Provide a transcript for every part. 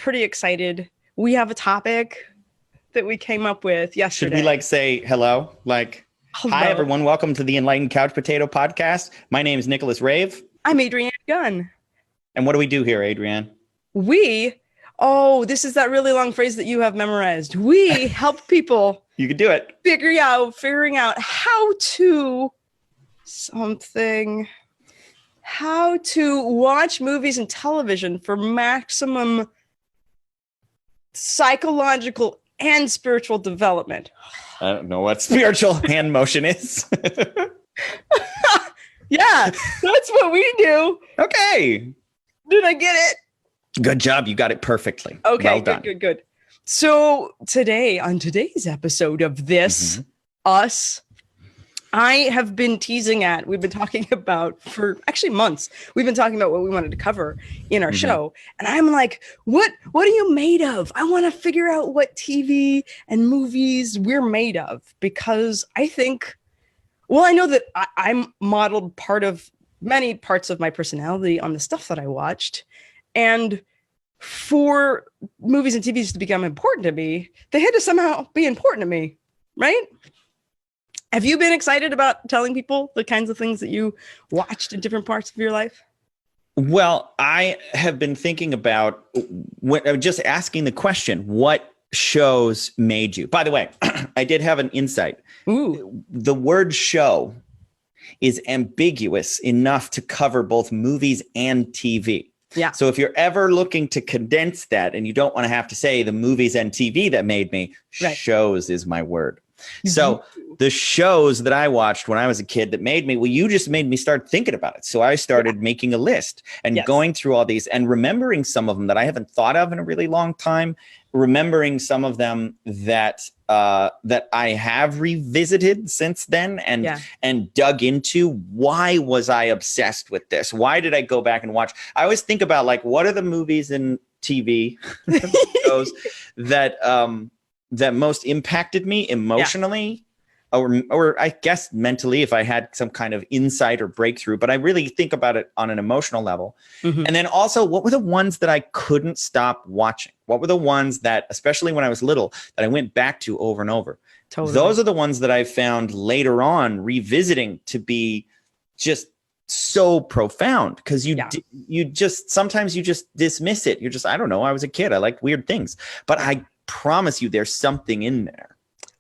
pretty excited. We have a topic that we came up with yesterday. Should we say hello? Hello. Hi, everyone. Welcome to the Enlightened Couch Potato podcast. My name is Nicholas Rave. I'm Adrianne Gunn. And what do we do here, Adrianne? This is that really long phrase that you have memorized. We help people. You can do it. Figuring out how to watch movies and television for maximum psychological and spiritual development. I don't know what spiritual hand motion is. Yeah, that's what we do. Okay. Did I get it? Good job. You got it perfectly. Okay, well done. Good. So on today's episode of This Us, I have been we've been talking about for actually months. We've been talking about what we wanted to cover in our show. And I'm like, what are you made of? I want to figure out what TV and movies we're made of, because I know that I'm modeled many parts of my personality on the stuff that I watched. And for movies and TVs to become important to me, they had to somehow be important to me, right? Have you been excited about telling people the kinds of things that you watched in different parts of your life? Well, I have been thinking about just asking the question, what shows made you? By the way, I did have an insight. Ooh. The word show is ambiguous enough to cover both movies and TV. Yeah. So if you're ever looking to condense that and you don't want to have to say the movies and TV that made me, right, shows is my word. So the shows that I watched when I was a kid that made me, you just made me start thinking about it. So I started making a list and going through all these and remembering some of them that I haven't thought of in a really long time, remembering some of them that I have revisited since then and dug into. Why was I obsessed with this? Why did I go back and watch? I always think about what are the movies and TV shows that most impacted me emotionally, or I guess mentally, if I had some kind of insight or breakthrough. But I really think about it on an emotional level. And then also, what were the ones that I couldn't stop watching? What were the ones that, especially when I was little, that I went back to over and over? Totally. Those are the ones that I found later on revisiting to be just so profound, because sometimes you just dismiss it. You're just, I don't know, I was a kid. I liked weird things. But I promise you there's something in there.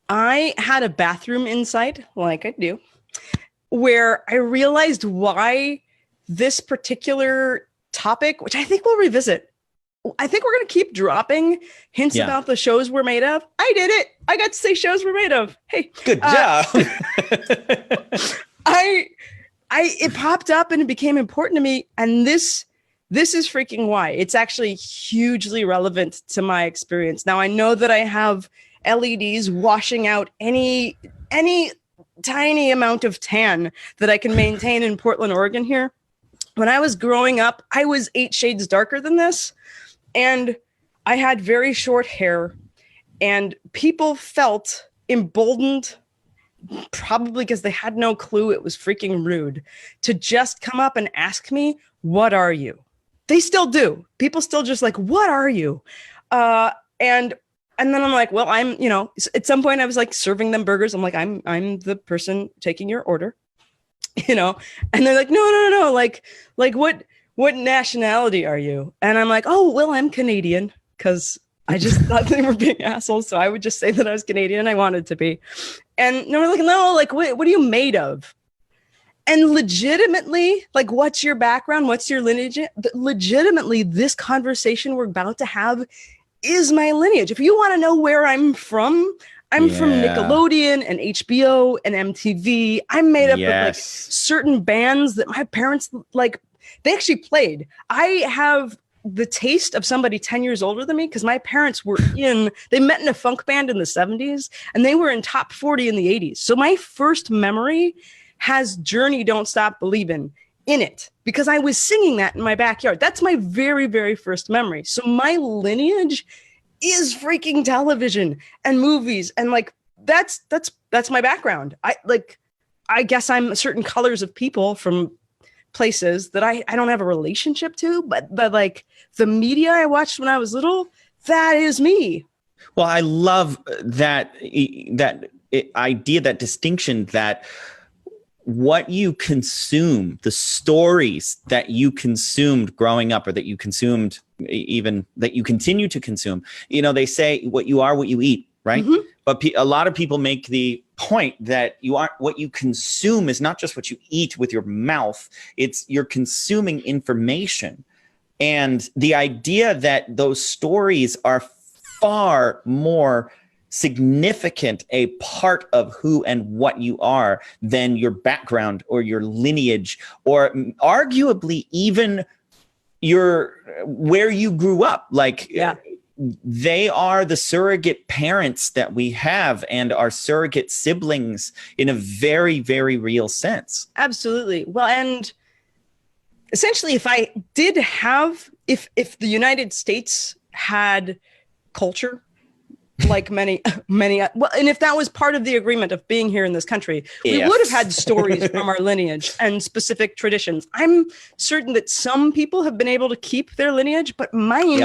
I had a bathroom insight, like I do, where I realized why this particular topic, which I think we'll revisit. I think we're going to keep dropping hints about the shows we're made of. I did it. I got to say shows we're made of. Hey, good job. It popped up and it became important to me. And this is freaking why. It's actually hugely relevant to my experience. Now, I know that I have LEDs washing out any tiny amount of tan that I can maintain in Portland, Oregon here. When I was growing up, I was 8 shades darker than this, and I had very short hair, and people felt emboldened, probably because they had no clue it was freaking rude, to just come up and ask me, "What are you?" They still do. People still just what are you? And then I'm like, well, I'm, at some point I was serving them burgers. I'm like, I'm the person taking your order, and they're like, no. What nationality are you? And I'm like, oh, well, I'm Canadian, because I just thought they were being assholes. So I would just say that I was Canadian. I wanted to be. And they're like, no, what are you made of? And legitimately, what's your background? What's your lineage? Legitimately, this conversation we're about to have is my lineage. If you want to know where I'm from Nickelodeon and HBO and MTV. I'm made up of certain bands that my parents they actually played. I have the taste of somebody 10 years older than me, because my parents they met in a funk band in the 70s and they were in top 40 in the 80s. So my first memory has Journey, Don't Stop Believin' in it, because I was singing that in my backyard. That's my very, very first memory. So my lineage is freaking television and movies, and that's my background. I guess I'm certain colors of people from places that I don't have a relationship to, but like the media I watched when I was little, that is me. Well, I love that idea, that distinction, that what you consume, the stories that you consumed growing up, or that you consumed, even that you continue to consume. You know, they say what you are, what you eat, right? Mm-hmm. But a lot of people make the point that you aren't, what you consume is not just what you eat with your mouth. It's you're consuming information. And the idea that those stories are far more significant a part of who and what you are than your background or your lineage, or arguably even where you grew up. Like, they are the surrogate parents that we have, and our surrogate siblings in a very, very real sense. Absolutely. Well, and essentially, if the United States had culture, like many, well, and if that was part of the agreement of being here in this country, we would have had stories from our lineage and specific traditions. I'm certain that some people have been able to keep their lineage, but mine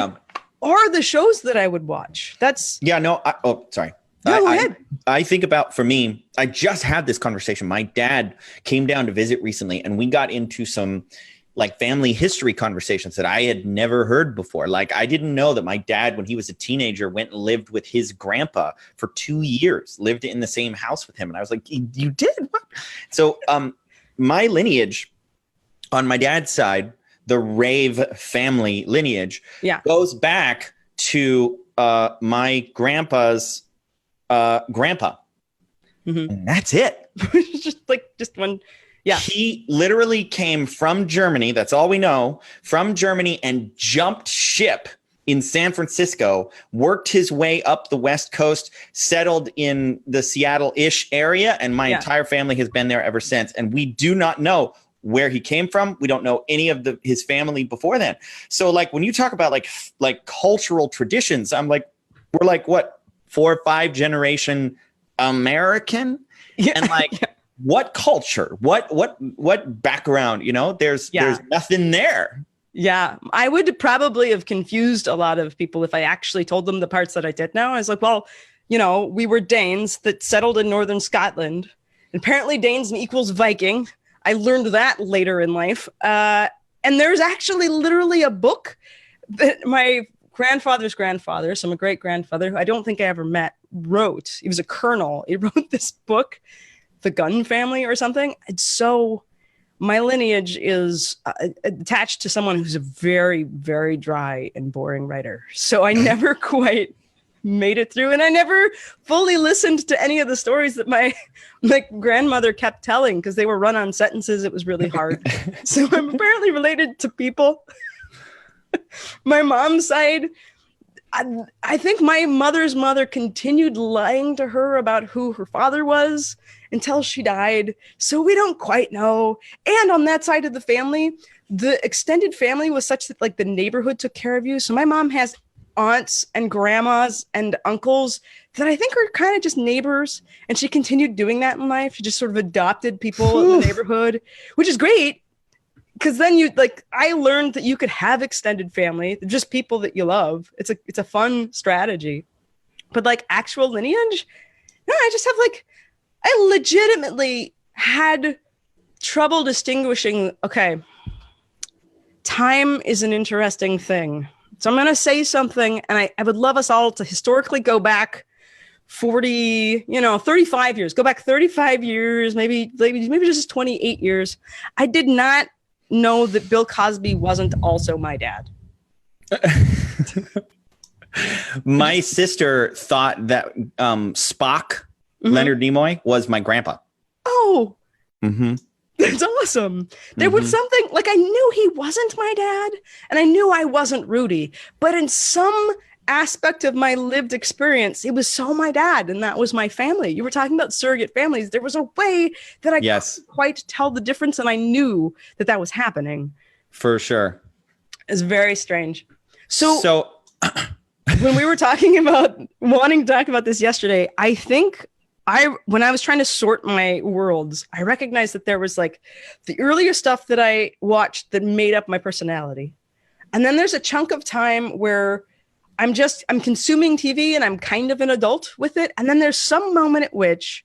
are the shows that I would watch. Sorry. Go ahead. I think about, for me, I just had this conversation. My dad came down to visit recently, and we got into some like family history conversations that I had never heard before. Like, I didn't know that my dad, when he was a teenager, went and lived with his grandpa for 2 years, lived in the same house with him. And I was like, you did? What? So my lineage on my dad's side, the Rave family lineage, goes back to my grandpa's grandpa. Mm-hmm. And that's it. just one. Yeah. He literally came from Germany. That's all we know. From Germany, and jumped ship in San Francisco, worked his way up the West Coast, settled in the Seattle-ish area. And my entire family has been there ever since. And we do not know where he came from. We don't know any of his family before then. So like, when you talk about like cultural traditions, I'm like, we're like, what, 4 or 5 generation American? Yeah. And like, what culture, what background, you know, there's nothing there. Yeah. I would probably have confused a lot of people if I actually told them the parts that I did know. I was like, well, you know, we were Danes that settled in northern Scotland. Apparently Danes equals Viking. I learned that later in life. And there's actually literally a book that my grandfather's grandfather, so my great grandfather, who I don't think I ever met, wrote. He was a colonel. He wrote this book, The Gunn Family or something. And so my lineage is attached to someone who's a very, very dry and boring writer. So I never quite made it through, and I never fully listened to any of the stories that my grandmother kept telling, because they were run on sentences. It was really hard. So I'm apparently related to people. My mom's side, I think my mother's mother continued lying to her about who her father was until she died. So we don't quite know. And on that side of the family, the extended family was such that like the neighborhood took care of you. So my mom has aunts and grandmas and uncles that I think are kind of just neighbors. And she continued doing that in life. She just sort of adopted people in the neighborhood, which is great. Because then I learned that you could have extended family, just people that you love. It's a fun strategy. But like actual lineage, no, I legitimately had trouble distinguishing, okay, time is an interesting thing. So I'm going to say something, and I would love us all to historically go back 35 years. Go back 35 years, maybe just 28 years. I did not know that Bill Cosby wasn't also my dad. My sister thought that Spock, Leonard Nimoy, was my grandpa. Oh, that's awesome. There was something, like, I knew he wasn't my dad, and I knew I wasn't Rudy, but in some aspect of my lived experience, it was so my dad, and that was my family. You were talking about surrogate families. There was a way that I couldn't quite tell the difference, and I knew that was happening. For sure. It's very strange. So when we were wanting to talk about this yesterday, I think when I was trying to sort my worlds, I recognized that there was like the earlier stuff that I watched that made up my personality. And then there's a chunk of time where I'm consuming TV and I'm kind of an adult with it. And then there's some moment at which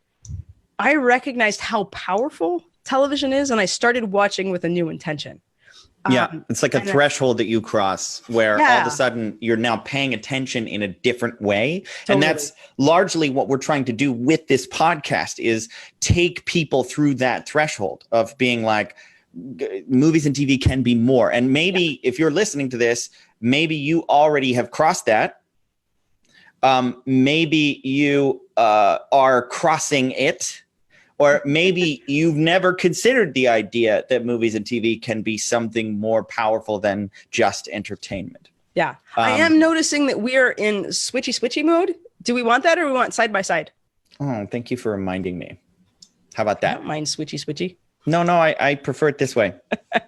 I recognized how powerful television is, and I started watching with a new intention. Yeah, it's like a threshold that you cross where all of a sudden you're now paying attention in a different way. Totally. And that's largely what we're trying to do with this podcast, is take people through that threshold of being like, movies and TV can be more. And maybe if you're listening to this, maybe you already have crossed that. Maybe you are crossing it. Or maybe you've never considered the idea that movies and TV can be something more powerful than just entertainment. Yeah. I am noticing that we are in switchy mode. Do we want that, or we want side by side? Oh, thank you for reminding me. How about that? I don't mind switchy. No, I prefer it this way. I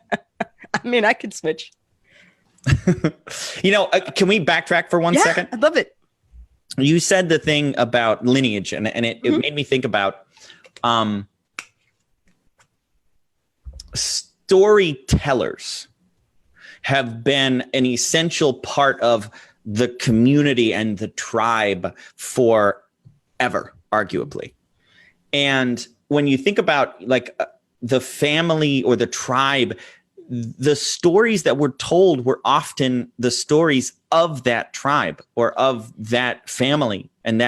mean, I could switch. Can we backtrack for 1 second? I love it. You said the thing about lineage, and it made me think about storytellers have been an essential part of the community and the tribe forever, arguably. And when you think about like the family or the tribe, the stories that were told were often the stories of that tribe or of that family and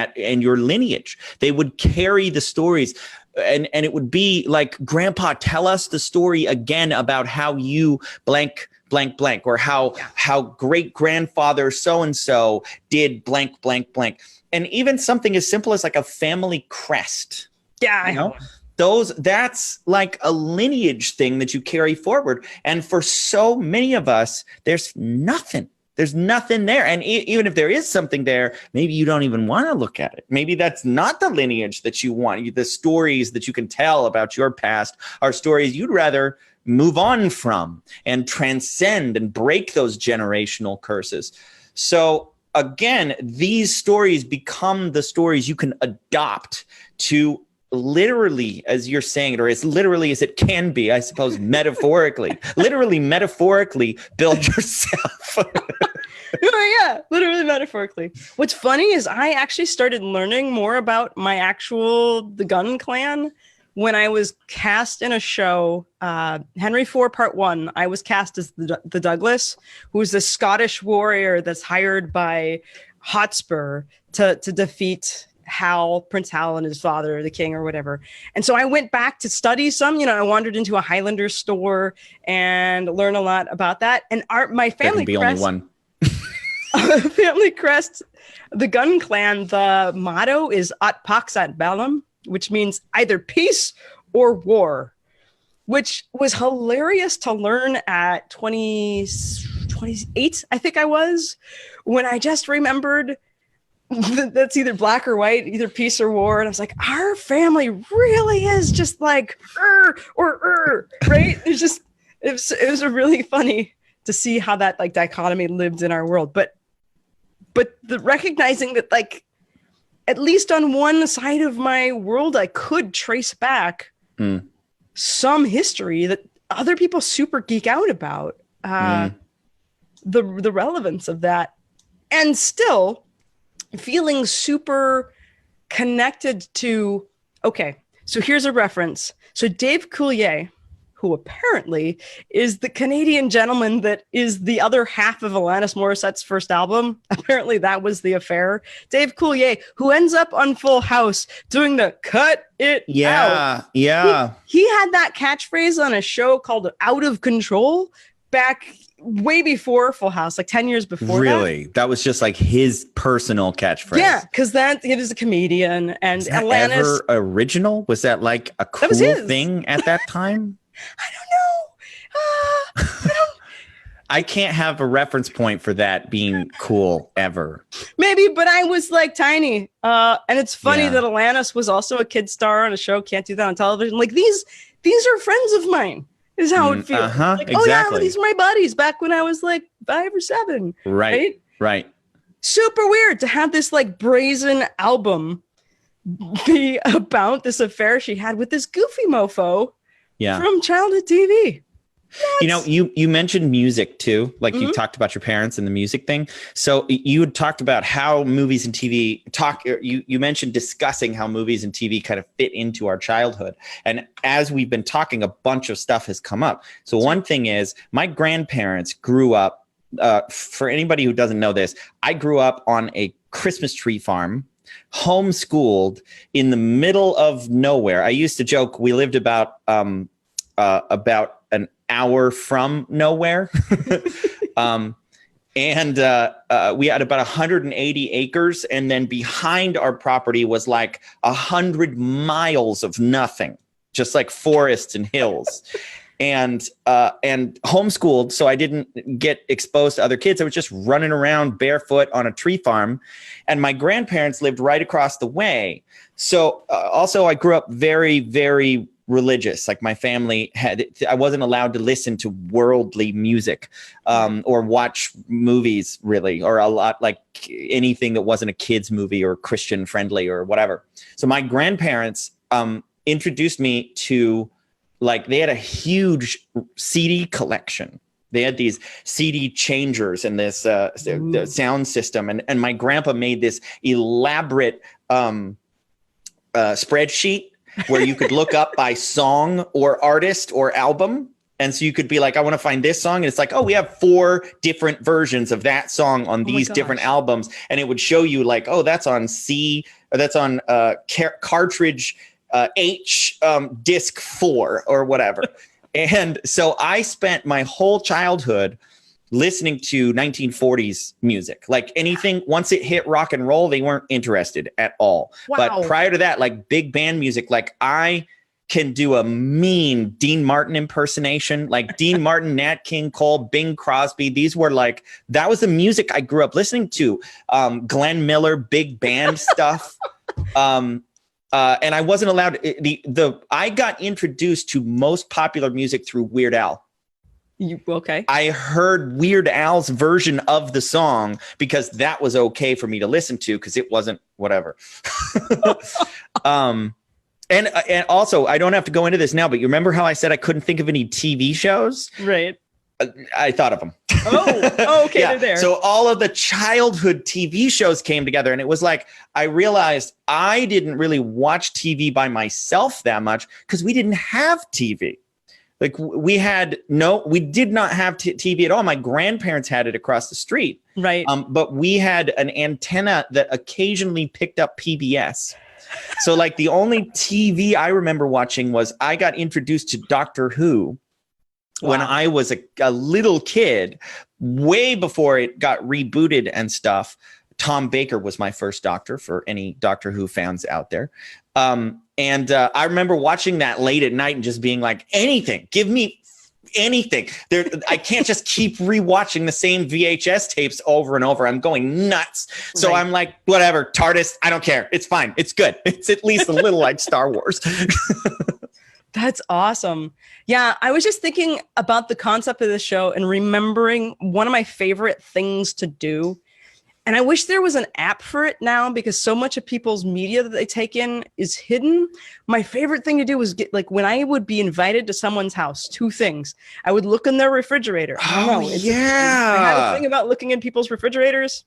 your lineage. They would carry the stories. And it would be like, Grandpa, tell us the story again about how you blank, or how great grandfather so-and-so did blank. And even something as simple as like a family crest. Yeah, I know. That's like a lineage thing that you carry forward. And for so many of us, there's nothing. There's nothing there. And even if there is something there, maybe you don't even want to look at it. Maybe that's not the lineage that you want. The stories that you can tell about your past are stories you'd rather move on from and transcend and break those generational curses. So again, these stories become the stories you can adopt to literally, as you're saying it, or as literally as it can be, I suppose, metaphorically build yourself. Yeah, literally metaphorically. What's funny is I actually started learning more about the Gunn clan when I was cast in a show, Henry IV Part 1. I was cast as the Douglas, who's a Scottish warrior that's hired by Hotspur to defeat Prince Hal and his father, the king or whatever. And so I went back to study some, I wandered into a Highlander store and learned a lot about that. And my family crest, only one. Family crest, the Gunn clan, the motto is At Pax at Bellum, which means either peace or war, which was hilarious to learn at 28, I think I was, when I just remembered that's either black or white, either peace or war. And I was like, our family really is just like, right? It was really funny to see how that like dichotomy lived in our world. But the recognizing that like, at least on one side of my world, I could trace back some history that other people super geek out about, the relevance of that, and still feeling super connected to, okay, so here's a reference. So Dave Coulier, who apparently is the Canadian gentleman that is the other half of Alanis Morissette's first album. Apparently that was the affair. Dave Coulier, who ends up on Full House doing the cut it out. Yeah. He had that catchphrase on a show called Out of Control back way before Full House, like 10 years before. Really? That was just like his personal catchphrase. Yeah, because he was a comedian. And Alanis, ever original? Was that like a cool thing at that time? I don't know. I can't have a reference point for that being cool ever. Maybe, but I was like tiny. And it's funny that Alanis was also a kid star on a show. Can't do that on television. Like these are friends of mine. Is how it feels. Like, exactly. Oh yeah, these are my buddies back when I was like 5 or 7. Right. Super weird to have this like brazen album be about this affair she had with this goofy mofo Yeah. from childhood TV. You know, you mentioned music too, like you Mhm. talked about your parents and the music thing. So you had talked about how movies and TV you mentioned discussing how movies and TV kind of fit into our childhood. And as we've been talking, a bunch of stuff has come up. So one thing is my grandparents grew up, for anybody who doesn't know this, I grew up on a Christmas tree farm, homeschooled in the middle of nowhere. I used to joke we lived about an hour from nowhere. And we had about 180 acres. And then behind our property was like 100 miles of nothing, just like forests and hills. And homeschooled, so I didn't get exposed to other kids. I was just running around barefoot on a tree farm. And my grandparents lived right across the way. So also I grew up very, very religious. Like my family I wasn't allowed to listen to worldly music or watch movies really, or a lot like anything that wasn't a kid's movie or Christian friendly or whatever. So my grandparents introduced me to, like, they had a huge CD collection. They had these CD changers and this the sound system. And my grandpa made this elaborate spreadsheet where you could look up by song or artist or album. And so you could be like, I want to find this song. And it's like, oh, we have 4 different versions of that song on these different albums. And it would show you like, oh, that's on C, or that's on cartridge H disc 4 or whatever. And so I spent my whole childhood listening to 1940s music. Like anything, once it hit rock and roll, they weren't interested at all. Wow. But prior to that, like big band music, like I can do a mean Dean Martin impersonation, like Dean Martin, Nat King Cole, Bing Crosby. These were like, that was the music I grew up listening to. Glenn Miller, big band stuff. And I wasn't allowed I got introduced to most popular music through Weird Al. Okay. I heard Weird Al's version of the song because that was okay for me to listen to because it wasn't whatever. And also, I don't have to go into this now, but you remember how I said I couldn't think of any TV shows? Right. I thought of them. Oh, okay. Yeah. They're there. So all of the childhood TV shows came together, and it was like I realized I didn't really watch TV by myself that much because we didn't have TV. Like we did not have TV at all. My grandparents had it across the street. Right. But we had an antenna that occasionally picked up PBS. So like the only TV I remember watching was I got introduced to Doctor Who when I was a little kid, way before it got rebooted and stuff. Tom Baker was my first doctor, for any Doctor Who fans out there. And I remember watching that late at night and just being like, anything, give me anything. I can't just keep rewatching the same VHS tapes over and over. I'm going nuts. So I'm like, whatever, TARDIS, I don't care. It's fine. It's good. It's at least a little like Star Wars. That's awesome. Yeah, I was just thinking about the concept of this show and remembering one of my favorite things to do. And I wish there was an app for it now because so much of people's media that they take in is hidden. My favorite thing to do was get, like, when I would be invited to someone's house, 2 things. I would look in their refrigerator. I don't know. Yeah. I had a thing about looking in people's refrigerators.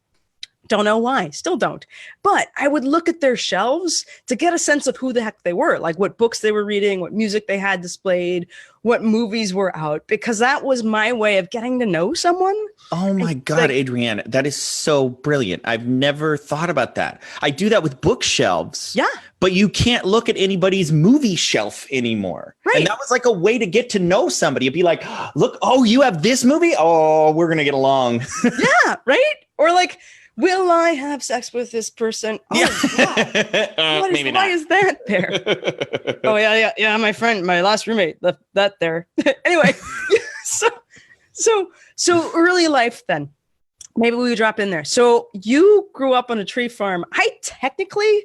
Don't know why. Still don't. But I would look at their shelves to get a sense of who the heck they were, like what books they were reading, what music they had displayed, what movies were out, because that was my way of getting to know someone. Oh my God, Adrianne, that is so brilliant. I've never thought about that. I do that with bookshelves. Yeah. But you can't look at anybody's movie shelf anymore. Right. And that was like a way to get to know somebody. It'd be like, look, oh, you have this movie? Oh, we're going to get along. Yeah, right? Or like, will I have sex with this person? Oh, yeah. Maybe why not. is that there? Oh, yeah. My friend, my last roommate left that there. Anyway, so early life then. Maybe we drop in there. So you grew up on a tree farm. I technically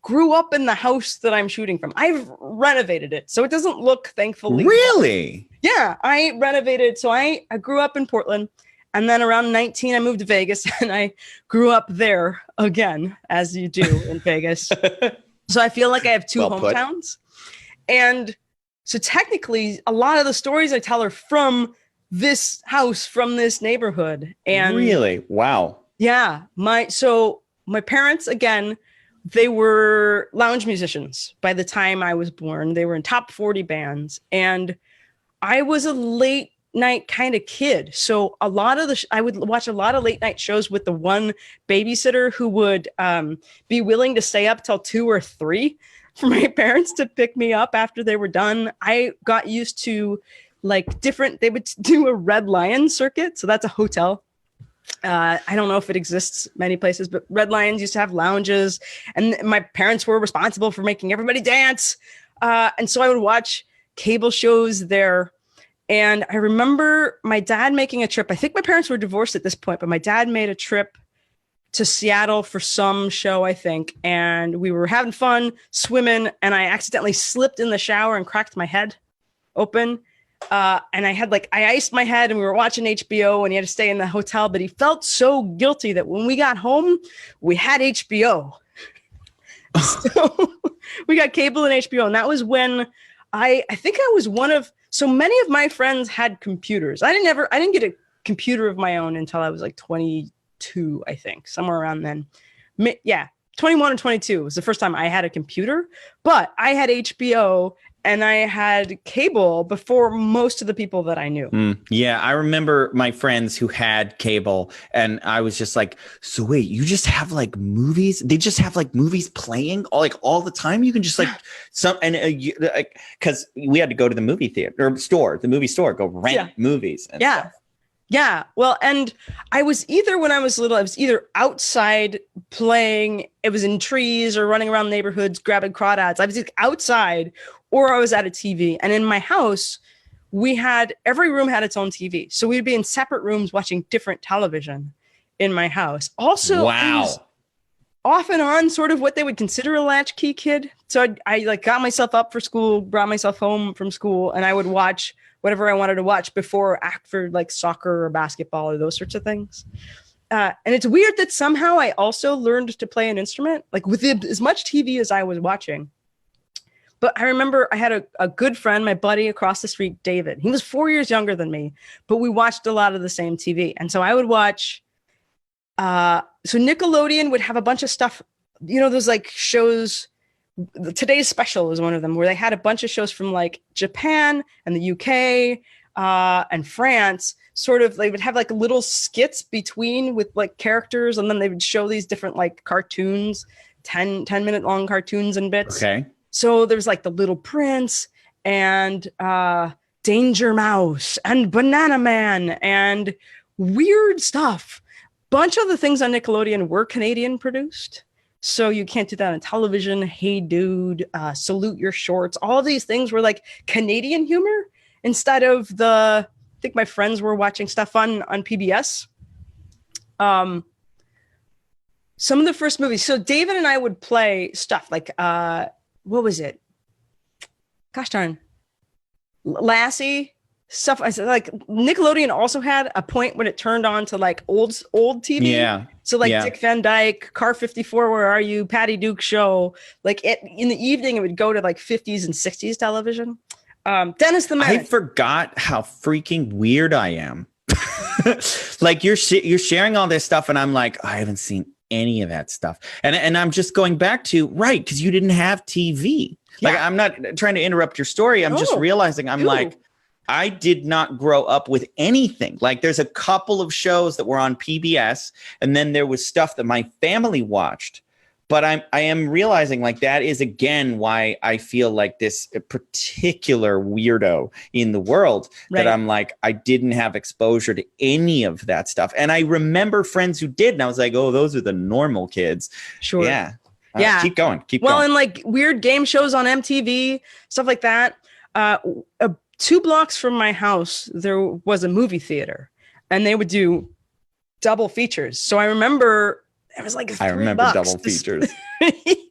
grew up in the house that I'm shooting from. I've renovated it, so it doesn't look, thankfully. Really? Yeah, I renovated. So I grew up in Portland. And then around 19, I moved to Vegas and I grew up there again, as you do in Vegas. So I feel like I have two Well put. hometowns. And so technically, a lot of the stories I tell are from this house, from this neighborhood. And really? Wow. yeah, my parents, again, they were lounge musicians by the time I was born. They were in top 40 bands. And I was a late night kind of kid. So a lot of I would watch a lot of late night shows with the one babysitter who would be willing to stay up till 2 or 3 for my parents to pick me up after they were done. I got used to like they would do a Red Lion circuit. So that's a hotel. I don't know if it exists many places, but Red Lions used to have lounges, and my parents were responsible for making everybody dance. And so I would watch cable shows there. And I remember my dad making a trip. I think my parents were divorced at this point, but my dad made a trip to Seattle for some show, I think. And we were having fun swimming, and I accidentally slipped in the shower and cracked my head open. And I iced my head, and we were watching HBO, and he had to stay in the hotel, but he felt so guilty that when we got home, we had HBO. So we got cable and HBO. And that was when I think I was so many of my friends had computers. I didn't get a computer of my own until I was like 22, I think, somewhere around then. Yeah. 21 or 22 was the first time I had a computer, but I had HBO and I had cable before most of the people that I knew. Yeah, I remember my friends who had cable, and I was just like, so wait, you just have like movies? They just have like movies playing all the time? You can just like because we had to go to the movie theater or the movie store, go rent movies and stuff. Yeah. Well, and when I was little, I was either outside playing, it was in trees or running around neighborhoods, grabbing crawdads. I was either outside or I was at a TV. And in my house, every room had its own TV. So we'd be in separate rooms watching different television in my house. Also, wow. Off and on sort of what they would consider a latchkey kid. So I like got myself up for school, brought myself home from school, and I would watch whatever I wanted to watch before or after like soccer or basketball or those sorts of things. And it's weird that somehow I also learned to play an instrument, like with as much TV as I was watching. But I remember I had a good friend, my buddy across the street, David. He was 4 years younger than me, but we watched a lot of the same TV. And so I would watch, so Nickelodeon would have a bunch of stuff, those like shows. Today's Special is one of them, where they had a bunch of shows from like Japan and the UK and France. Sort of, they would have like little skits between with like characters, and then they would show these different like cartoons, 10-minute long cartoons and bits. Okay. So there's like The Little Prince and Danger Mouse and Banana Man and weird stuff. Bunch of the things on Nickelodeon were Canadian produced. So you can't do that on television. Hey Dude, Salute Your Shorts. All these things were like Canadian humor instead of I think my friends were watching stuff on PBS. Some of the first movies. So David and I would play stuff like, what was it? Gosh darn. Lassie. Stuff. I said like Nickelodeon also had a point when it turned on to like old TV. Yeah. So like Dick Van Dyke, Car 54, Where Are You? Patty Duke Show. Like in the evening, it would go to like 50s and 60s television. Dennis the Menace. I forgot how freaking weird I am. Like you're sharing all this stuff, and I'm like, I haven't seen any of that stuff. And I'm just going back to because you didn't have TV. Yeah. Like I'm not trying to interrupt your story. I'm just realizing like, I did not grow up with anything. Like there's a couple of shows that were on PBS, and then there was stuff that my family watched. But I am realizing like that is again why I feel like this particular weirdo in the world that I'm like, I didn't have exposure to any of that stuff. And I remember friends who did, and I was like, oh, those are the normal kids. Sure. Yeah. Yeah. Keep going. Well, and like weird game shows on MTV, stuff like that. 2 blocks from my house, there was a movie theater, and they would do double features. So I remember it was like $3 double features.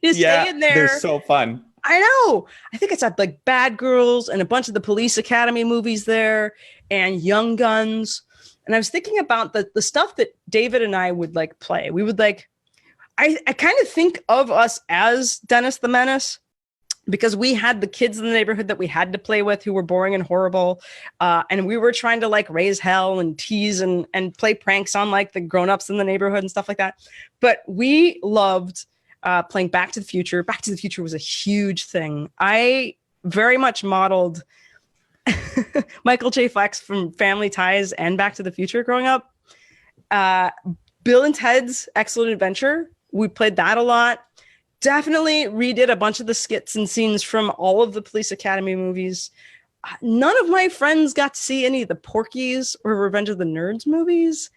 Stay in there. They're so fun. I know. I think it's at like Bad Girls and a bunch of the Police Academy movies there and Young Guns. And I was thinking about the stuff that David and I would like play. We would like, I kind of think of us as Dennis the Menace, because we had the kids in the neighborhood that we had to play with who were boring and horrible. And we were trying to like raise hell and tease and play pranks on like the grownups in the neighborhood and stuff like that. But we loved playing Back to the Future. Back to the Future was a huge thing. I very much modeled Michael J. Fox from Family Ties and Back to the Future growing up. Bill and Ted's Excellent Adventure. We played that a lot. Definitely redid a bunch of the skits and scenes from all of the Police Academy movies. None of my friends got to see any of the Porky's or Revenge of the Nerds movies.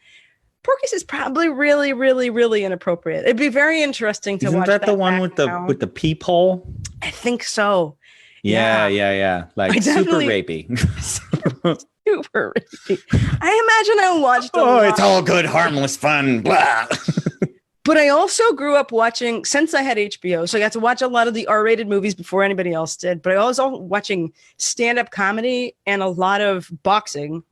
Porky's is probably really, really, really inappropriate. It'd be very interesting to watch. Isn't that the one with the peephole? I think so. Yeah. Like super rapey. Super rapey. I imagine I watched it's all good, harmless fun. Blah. But I also grew up watching, since I had HBO, so I got to watch a lot of the R-rated movies before anybody else did. But I was also watching stand-up comedy and a lot of boxing.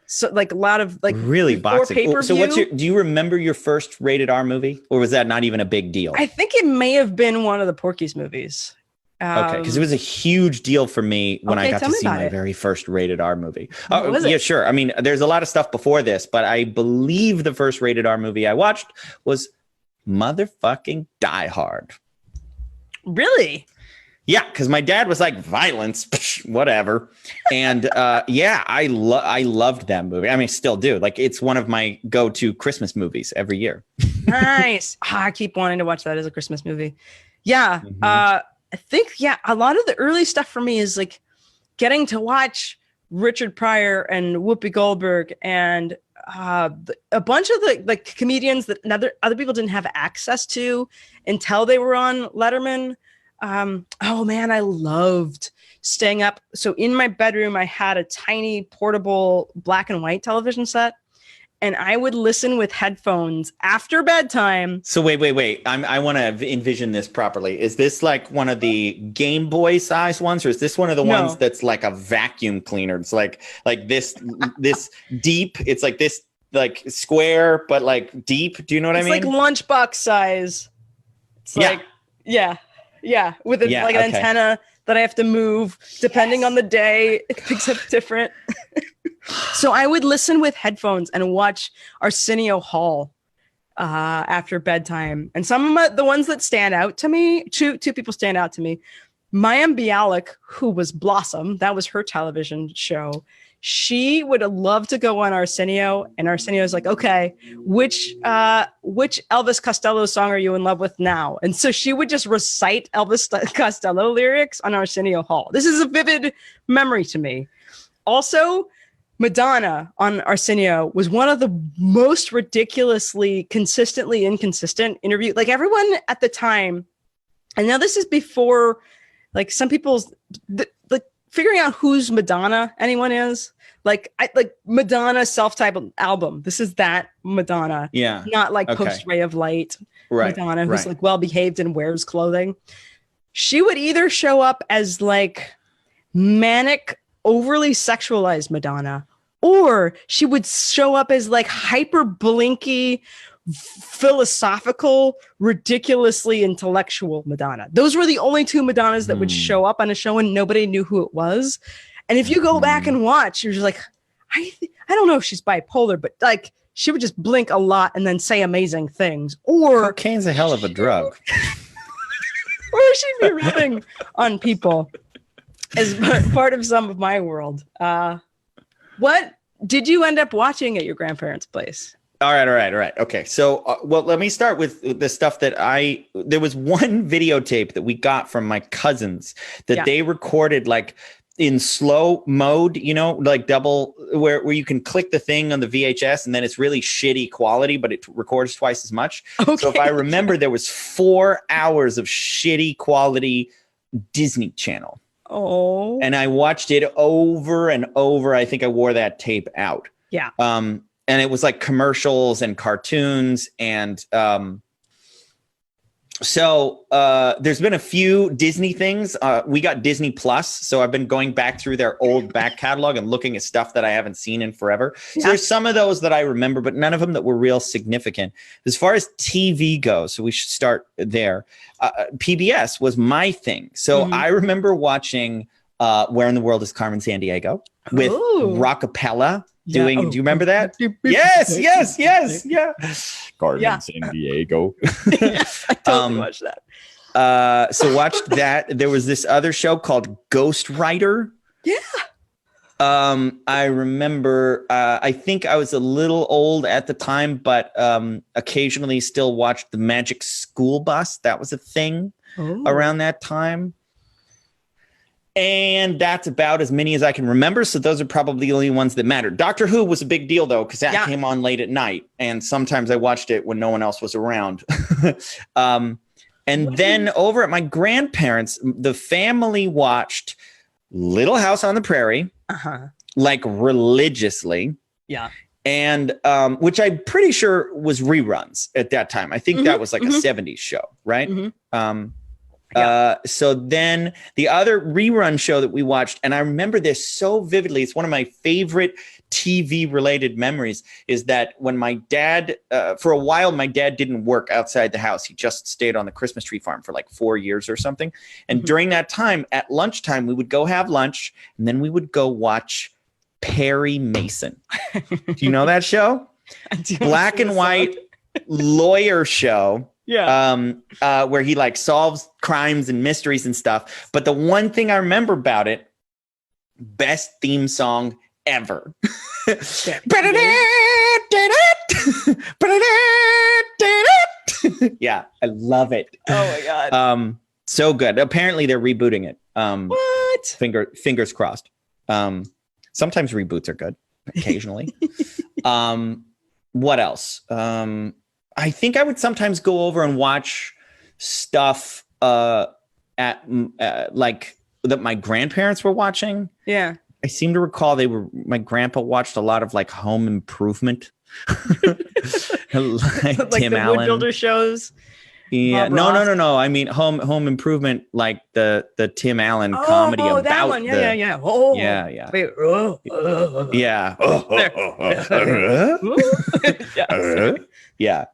So like a lot of like really boxing. Pay-per-view. So do you remember your first rated R movie, or was that not even a big deal? I think it may have been one of the Porky's movies. Okay, because it was a huge deal for me when I got to see my very first rated R movie. Yeah, sure. I mean, there's a lot of stuff before this, but I believe the first rated R movie I watched was motherfucking Die Hard. Really? Yeah, because my dad was like, violence, whatever. And I loved that movie. I mean, still do. Like, it's one of my go-to Christmas movies every year. Nice. I keep wanting to watch that as a Christmas movie. Yeah. Mm-hmm. I think, a lot of the early stuff for me is like getting to watch Richard Pryor and Whoopi Goldberg and a bunch of the like comedians that other people didn't have access to until they were on Letterman. I loved staying up. So in my bedroom, I had a tiny portable black and white television set. And I would listen with headphones after bedtime. So wait. I want to envision this properly. Is this like one of the Game Boy size ones, or is this one of the ones that's like a vacuum cleaner? It's like this deep. It's like this like square, but like deep. Do you know what I mean? It's like lunchbox size. It's like with an antenna that I have to move depending on the day. It picks up different. So I would listen with headphones and watch Arsenio Hall after bedtime. And some of the ones that stand out to me, two people stand out to me. Mayim Bialik, who was Blossom, that was her television show. She would love to go on Arsenio, and Arsenio's like, okay, which Elvis Costello song are you in love with now? And so she would just recite Elvis Costello lyrics on Arsenio Hall. This is a vivid memory to me. Also, Madonna on Arsenio was one of the most ridiculously consistently inconsistent interviews. Like everyone at the time, and now this is before, like some people's like figuring out who's Madonna anyone is. Like Madonna self-titled album. This is that Madonna. Yeah. Not like post Ray of Light Madonna who's like well behaved and wears clothing. She would either show up as like manic, overly sexualized Madonna, or she would show up as like hyper blinky, philosophical, ridiculously intellectual Madonna. Those were the only two Madonnas that would show up on a show and nobody knew who it was. And if you go back and watch, you're just like, I don't know if she's bipolar, but like she would just blink a lot and then say amazing things. Or cocaine's a hell of a drug. Or she'd be ripping on people as part of some of my world. What did you end up watching at your grandparents' place? All right. Okay. So, let me start with the stuff that there was one videotape that we got from my cousins that they recorded like in slow mode, like double where you can click the thing on the VHS and then it's really shitty quality, but it records twice as much. Okay. So if I remember, there was 4 hours of shitty quality Disney Channel. Oh. And I watched it over and over. I think I wore that tape out. Yeah. And it was like commercials and cartoons and So there's been a few Disney things. We got Disney Plus, so I've been going back through their old back catalog and looking at stuff that I haven't seen in forever. So there's some of those that I remember, but none of them that were real significant. As far as TV goes, so we should start there. PBS was my thing. So I remember watching Where in the World is Carmen Sandiego with Rockapella. Do you remember that? Yes. Yeah. Carmen Sandiego. I totally watched that. So watched that. There was this other show called Ghost Rider. Yeah. I remember, I think I was a little old at the time, but occasionally still watched the Magic School Bus. That was a thing around that time. And that's about as many as I can remember. So those are probably the only ones that matter. Doctor Who was a big deal, though, because that came on late at night. And sometimes I watched it when no one else was around. And then over at my grandparents', the family watched Little House on the Prairie, like religiously. Yeah. And which I'm pretty sure was reruns at that time. I think that was like a 70s show, right? So then the other rerun show that we watched, and I remember this so vividly, it's one of my favorite TV related memories, is that when my dad, for a while, my dad didn't work outside the house. He just stayed on the Christmas tree farm for like 4 years or something. And during that time, at lunchtime, we would go have lunch, and then we would go watch Perry Mason. Do you know that show? Black and white lawyer show. Yeah. Where he like solves crimes and mysteries and stuff. But the one thing I remember about it, best theme song ever. Yeah, I love it. Oh my God. So good. Apparently they're rebooting it. What? Fingers crossed. Sometimes reboots are good, occasionally. What else? I think I would sometimes go over and watch stuff at like that my grandparents were watching. Yeah. I seem to recall my grandpa watched a lot of like Home Improvement. like Tim the Allen. Wood Builder shows. Yeah. No. I mean Home Improvement, like the Tim Allen comedy about that one. Yeah. Oh. Yeah. Wait, Yeah. Yeah.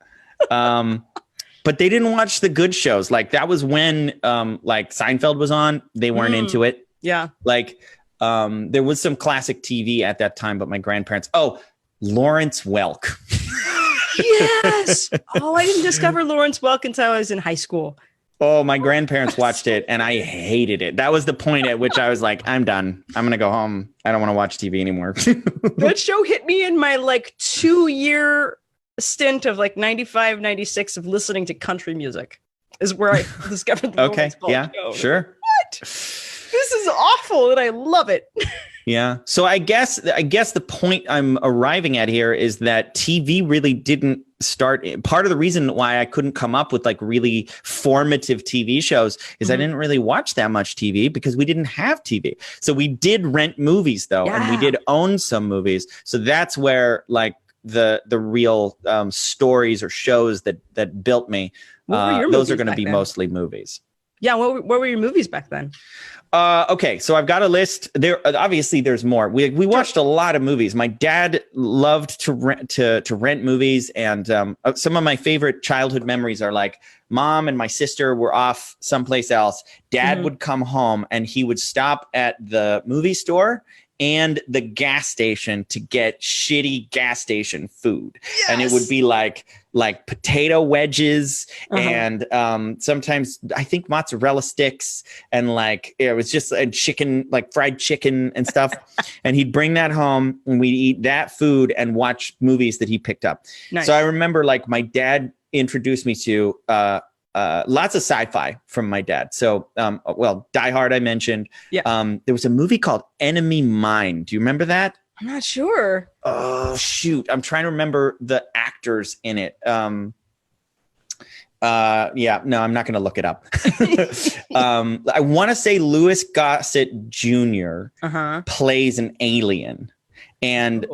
But they didn't watch the good shows. Like that was when like Seinfeld was on. They weren't into it. Yeah. Like there was some classic TV at that time, but my grandparents. Oh, Lawrence Welk. Yes. Oh, I didn't discover Lawrence Welk until I was in high school. Oh, my grandparents watched it and I hated it. That was the point at which I was like, I'm done. I'm going to go home. I don't want to watch TV anymore. That show hit me in my like 2-year stint of like 95, 96 of listening to country music is where I discovered the Lawrence Welk show. Sure. What? This is awful and I love it. Yeah. So I guess the point I'm arriving at here is that TV really didn't start. Part of the reason why I couldn't come up with like really formative TV shows is I didn't really watch that much TV because we didn't have TV. So we did rent movies though, and we did own some movies. So that's where like the real stories or shows that built me. Those are going to be mostly movies. Yeah. What were your movies back then? Okay, so I've got a list. There, obviously, there's more. We watched a lot of movies. My dad loved to rent movies, and some of my favorite childhood memories are like mom and my sister were off someplace else. Dad would come home, and he would stop at the movie store and the gas station to get shitty gas station food. Yes! And it would be like potato wedges and sometimes I think mozzarella sticks and like it was just a chicken, like fried chicken and stuff. And he'd bring that home and we'd eat that food and watch movies that he picked up. Nice. So I remember like my dad introduced me to lots of sci-fi from my dad. So, Die Hard I mentioned. Yeah. There was a movie called Enemy Mine. Do you remember that? I'm not sure. Oh, shoot. I'm trying to remember the actors in it. I'm not going to look it up. I want to say Louis Gossett Jr. Plays an alien. And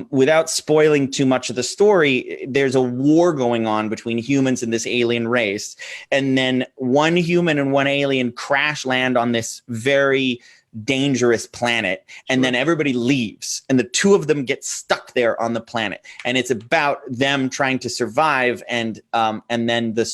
without spoiling too much of the story, there's a war going on between humans and this alien race. And then one human and one alien crash land on this very dangerous planet. And then everybody leaves. And the two of them get stuck there on the planet. And it's about them trying to survive. And then the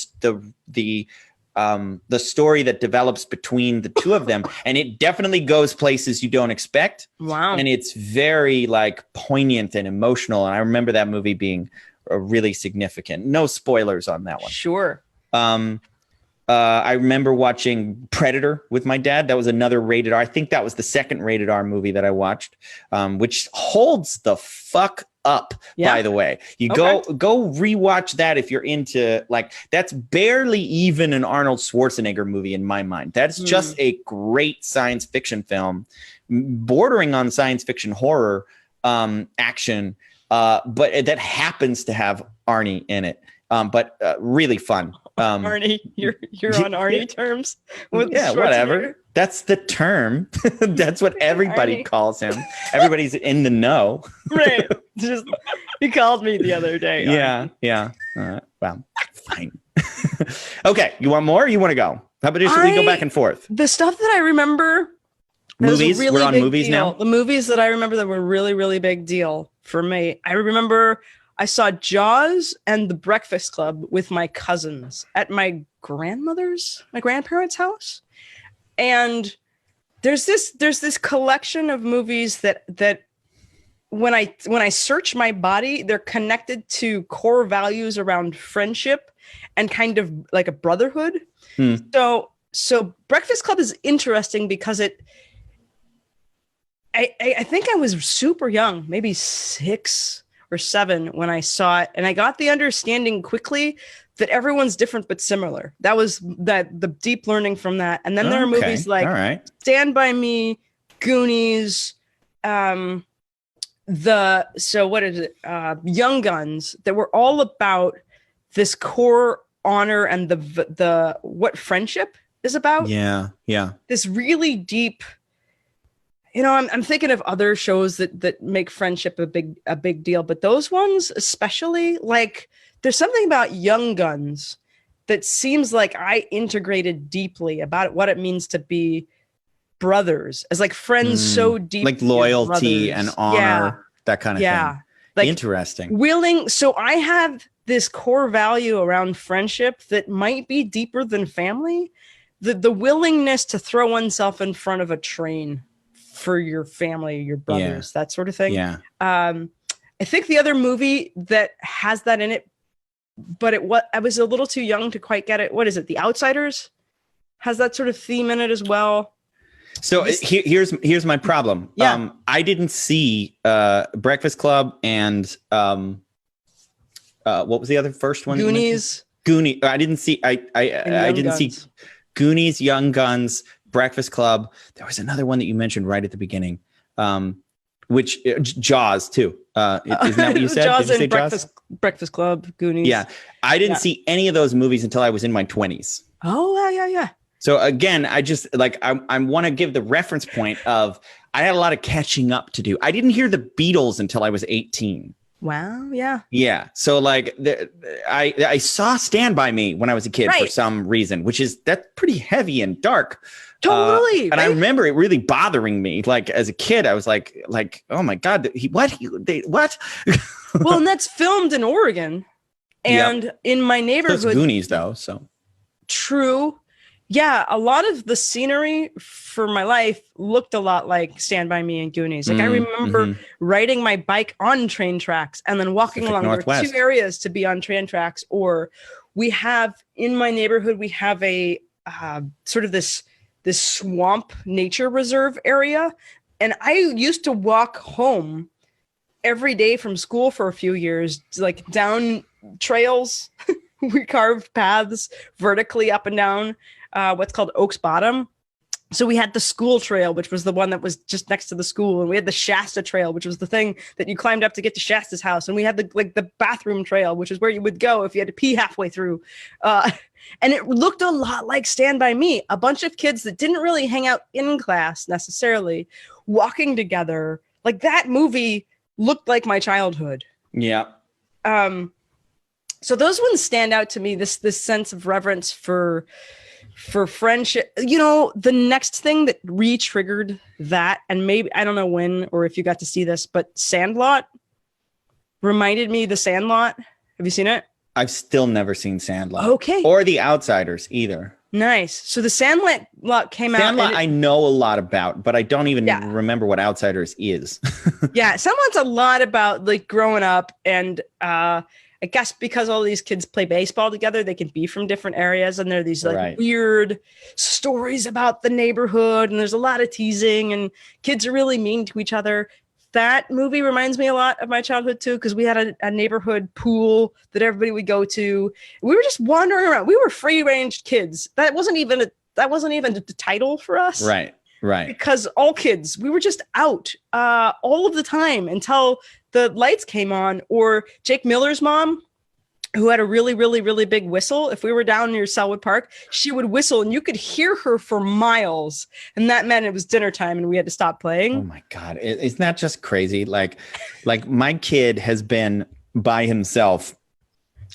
story that develops between the two of them, and it definitely goes places you don't expect. Wow. And it's very like poignant and emotional. And I remember that movie being really significant. No spoilers on that one. Sure. I remember watching Predator with my dad. That was another rated R. I think that was the second rated R movie that I watched, which holds the fuck up, by the way. You go rewatch that if you're into, like, that's barely even an Arnold Schwarzenegger movie in my mind. That's just a great science fiction film, bordering on science fiction horror, action, but that happens to have Arnie in it. But really fun. Arnie, you're on Arnie terms with whatever. That's the term. That's what everybody calls him. Everybody's in the know. Right. Just he called me the other day. Yeah. Well, fine. Okay. You want more? Or you want to go? How about we go back and forth? The stuff that I remember. Movies. Really we're on movies deal. now. The movies that I remember that were really, really big deal for me. I remember I saw Jaws and The Breakfast Club with my cousins at my grandparents' house. And there's this collection of movies that when I search my body, they're connected to core values around friendship and kind of like a brotherhood. So Breakfast Club is interesting because I think I was super young, maybe 6 or 7 when I saw it, and I got the understanding quickly that everyone's different but similar. That was the deep learning from that. And then there are movies like Stand By Me, Goonies, Young Guns, that were all about this core honor and the what friendship is about. Yeah. This really deep. I'm thinking of other shows that make friendship a big deal, but those ones especially, like, there's something about Young Guns that seems like I integrated deeply about what it means to be brothers, as like friends so deep, like loyalty and honor, that kind of thing. Like, interesting. So I have this core value around friendship that might be deeper than family, the willingness to throw oneself in front of a train for your family, your brothers, that sort of thing. I think the other movie that has that in it, but I was a little too young to quite get it. What is it? The Outsiders has that sort of theme in it as well. So here's my problem. I didn't see Breakfast Club and what was the other first one? Goonies. I didn't see. I didn't see Goonies, Young Guns, Breakfast Club. There was another one that you mentioned right at the beginning, which Jaws too. Isn't that what you said? Jaws Did you say and Breakfast Club, Goonies. Yeah, I didn't see any of those movies until I was in my 20s. Oh yeah. So again, I just I want to give the reference point of I had a lot of catching up to do. I didn't hear the Beatles until I was 18. Wow. Yeah. Yeah. So like I saw Stand By Me when I was a kid for some reason, that's pretty heavy and dark. Totally. And I remember it really bothering me. Like as a kid, I was like, oh my God, what? Well, and that's filmed in Oregon and in my neighborhood. Those Goonies though. So true. Yeah, a lot of the scenery for my life looked a lot like Stand By Me and Goonies. Like I remember riding my bike on train tracks and then walking along. There were 2 areas to be on train tracks. Or we have in my neighborhood, we have a sort of this swamp nature reserve area. And I used to walk home every day from school for a few years, like down trails. We carved paths vertically up and down what's called Oaks Bottom. So we had the school trail, which was the one that was just next to the school. And we had the Shasta trail, which was the thing that you climbed up to get to Shasta's house. And we had the bathroom trail, which is where you would go if you had to pee halfway through. And it looked a lot like Stand By Me. A bunch of kids that didn't really hang out in class necessarily, walking together. Like that movie looked like my childhood. Yeah. So those ones stand out to me. This sense of reverence for friendship. The next thing that re-triggered that, and maybe I don't know when or if you got to see this, but Sandlot reminded me of The Sandlot. Have you seen it? I've still never seen Sandlot. Okay. Or The Outsiders either. Nice. So the Sandlot came out. Sandlot I know a lot about, but I don't even remember what Outsiders is. Yeah, Sandlot's a lot about like growing up, and I guess because all these kids play baseball together, they can be from different areas, and there are these like weird stories about the neighborhood, and there's a lot of teasing, and kids are really mean to each other. That movie reminds me a lot of my childhood too, because we had a neighborhood pool that everybody would go to. We were just wandering around. We were free-range kids. That wasn't even the title for us. Right. Because all kids, we were just out all of the time until the lights came on. Or Jake Miller's mom, who had a really, really, really big whistle. If we were down near Selwood Park, she would whistle and you could hear her for miles. And that meant it was dinner time and we had to stop playing. Oh my God. Isn't that just crazy? Like my kid has been by himself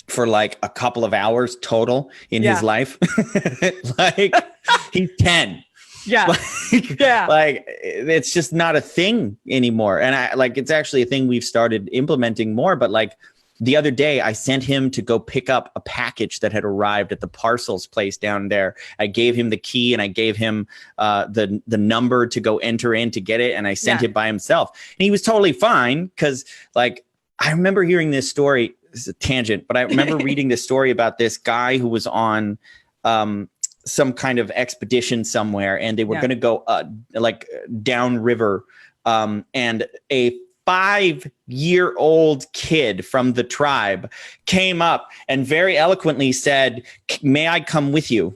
for like a couple of hours total in his life. Like he's 10. Yeah. Like it's just not a thing anymore. And it's actually a thing we've started implementing more, but like, the other day, I sent him to go pick up a package that had arrived at the parcels place down there. I gave him the key and I gave him the number to go enter in to get it. And I sent it by himself. And he was totally fine because, like, I remember hearing this story. This is a tangent, but I remember reading this story about this guy who was on some kind of expedition somewhere, and they were going to go downriver, and a 5-year-old kid from the tribe came up and very eloquently said, "May I come with you?"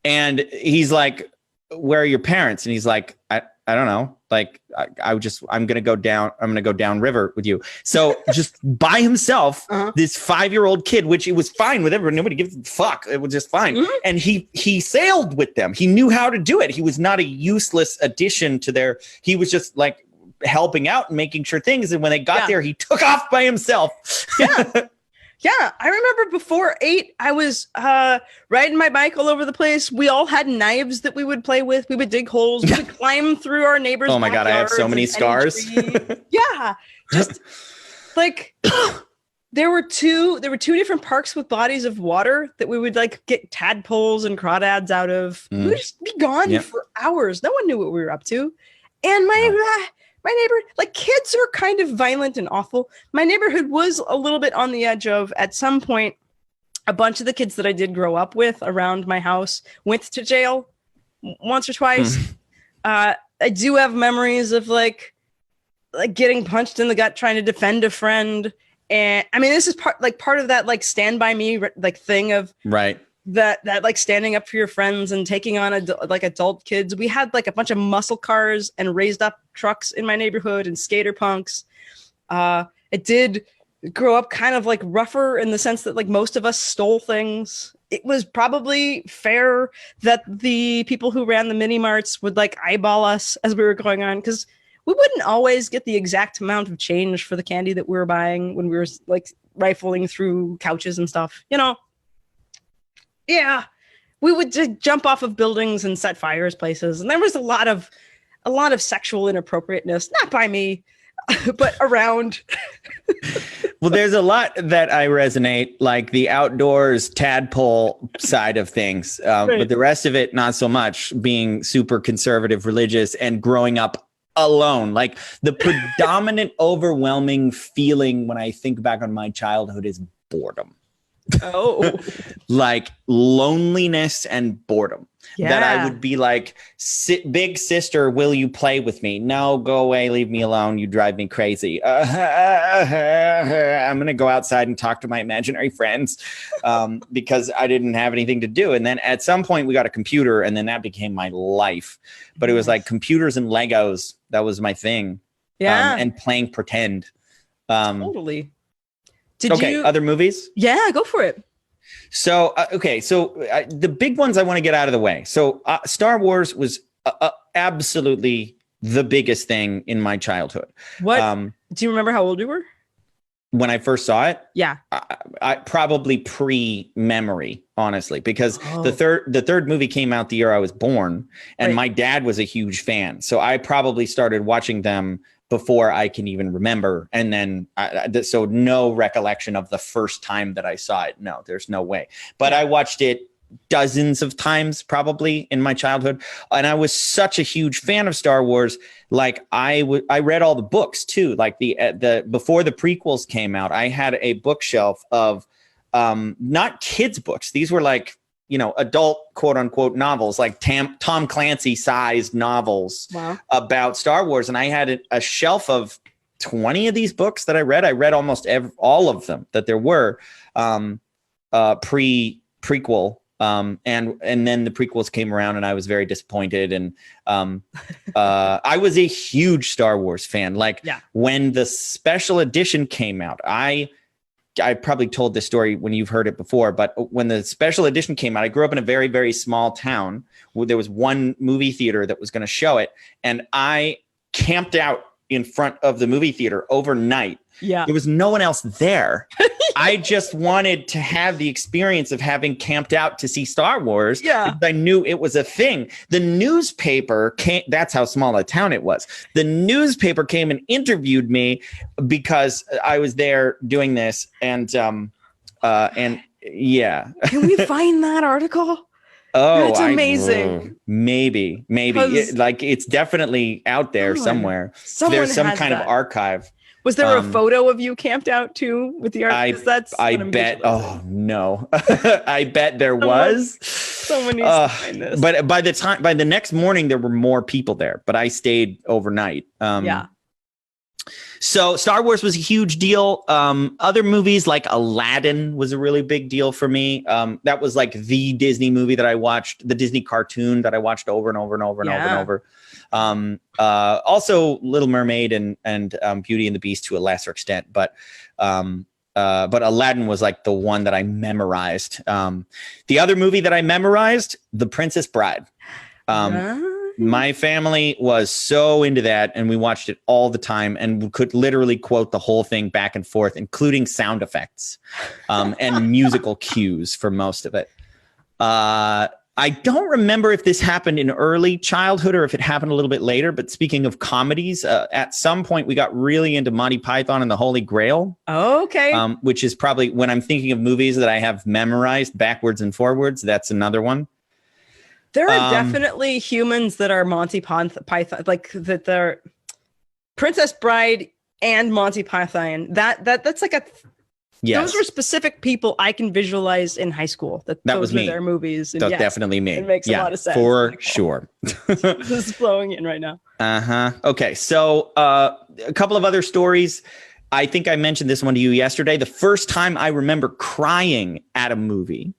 And he's like, "Where are your parents?" And he's like, I don't know. Like, I'm going to go down river with you. So just by himself, this 5-year-old kid, which it was fine with everyone. Nobody gives a fuck. It was just fine. Mm-hmm. And he sailed with them. He knew how to do it. He was not a useless addition to he was just like helping out and making sure things. And when they got there, he took off by himself. Yeah, I remember before 8, I was riding my bike all over the place. We all had knives that we would play with. We would dig holes. We would climb through our neighbors' Oh my God, I have so many scars. Yeah, just like there were two different parks with bodies of water that we would like get tadpoles and crawdads out of. We would just be gone for hours. No one knew what we were up to. And my neighborhood, like kids are kind of violent and awful. My neighborhood was a little bit on the edge of, at some point, a bunch of the kids that I did grow up with around my house went to jail once or twice. I do have memories of like getting punched in the gut trying to defend a friend. And I mean, this is part of that like Stand By Me like thing of that like standing up for your friends and taking on adult kids. We had like a bunch of muscle cars and raised up trucks in my neighborhood and skater punks. It did grow up kind of like rougher in the sense that like most of us stole things. It was probably fair that the people who ran the mini marts would like eyeball us as we were going on, because we wouldn't always get the exact amount of change for the candy that we were buying when we were like rifling through couches and stuff, you know? Yeah, we would just jump off of buildings and set fires places. And there was a lot of sexual inappropriateness, not by me, but around. Well, there's a lot that I resonate, like the outdoors tadpole side of things. But the rest of it, not so much, being super conservative, religious, and growing up alone. Like the predominant overwhelming feeling when I think back on my childhood is boredom. Oh, like loneliness and boredom. Yeah. That I would be like, big sister, will you play with me? No, go away, leave me alone. You drive me crazy. I'm going to go outside and talk to my imaginary friends because I didn't have anything to do. And then at some point we got a computer, and then that became my life. But it was like computers and Legos. That was my thing. Yeah. And playing pretend. Totally. Other movies? Yeah, go for it. So, the big ones I want to get out of the way. So Star Wars was absolutely the biggest thing in my childhood. What do you remember how old you were when I first saw it? Yeah. I probably pre-memory, honestly, because the third movie came out the year I was born, and my dad was a huge fan. So I probably started watching them before I can even remember. And then, so no recollection of the first time that I saw it. No, there's no way. But I watched it dozens of times probably in my childhood, and I was such a huge fan of Star Wars. Like I read all the books too. Like the before the prequels came out, I had a bookshelf of not kids books. These were like, you know, adult quote unquote novels, like Tom Clancy sized novels about Star Wars, and I had a shelf of 20 of these books that I read. I read almost all of them that there were prequel. And then the prequels came around, and I was very disappointed. And I was a huge Star Wars fan. Like when the special edition came out, I probably told this story when you've heard it before, but when the special edition came out, I grew up in a very, very small town where there was one movie theater that was going to show it. And I camped out in front of the movie theater overnight. Yeah. There was no one else there. I just wanted to have the experience of having camped out to see Star Wars. Yeah. Because I knew it was a thing. The newspaper came, that's how small a town it was. The newspaper came and interviewed me because I was there doing this. And yeah. Can we find that article? Oh, that's amazing. Maybe it's definitely out there somewhere. There's some kind of archive. Was there a photo of you camped out too with the art? I bet. Oh no, I bet there was. Someone needs to find this. But by the next morning, there were more people there. But I stayed overnight. Yeah. So Star Wars was a huge deal. Other movies like Aladdin was a really big deal for me. That was like the Disney movie that I watched, the Disney cartoon that I watched over and over and over and over and over. Also Little Mermaid and Beauty and the Beast to a lesser extent, but Aladdin was like the one that I memorized. The other movie that I memorized, The Princess Bride. My family was so into that, and we watched it all the time, and we could literally quote the whole thing back and forth, including sound effects and musical cues for most of it. I don't remember if this happened in early childhood or if it happened a little bit later, but speaking of comedies, at some point we got really into Monty Python and the Holy Grail. Oh, okay. Which is probably, when I'm thinking of movies that I have memorized backwards and forwards, that's another one. There are definitely humans that are Monty Python, like that. They're Princess Bride and Monty Python. That's like a. Yes. Those were specific people I can visualize in high school. That was me. Their movies. And that's definitely me. It makes a lot of sense. For sure. This is flowing in right now. Okay. So a couple of other stories. I think I mentioned this one to you yesterday. The first time I remember crying at a movie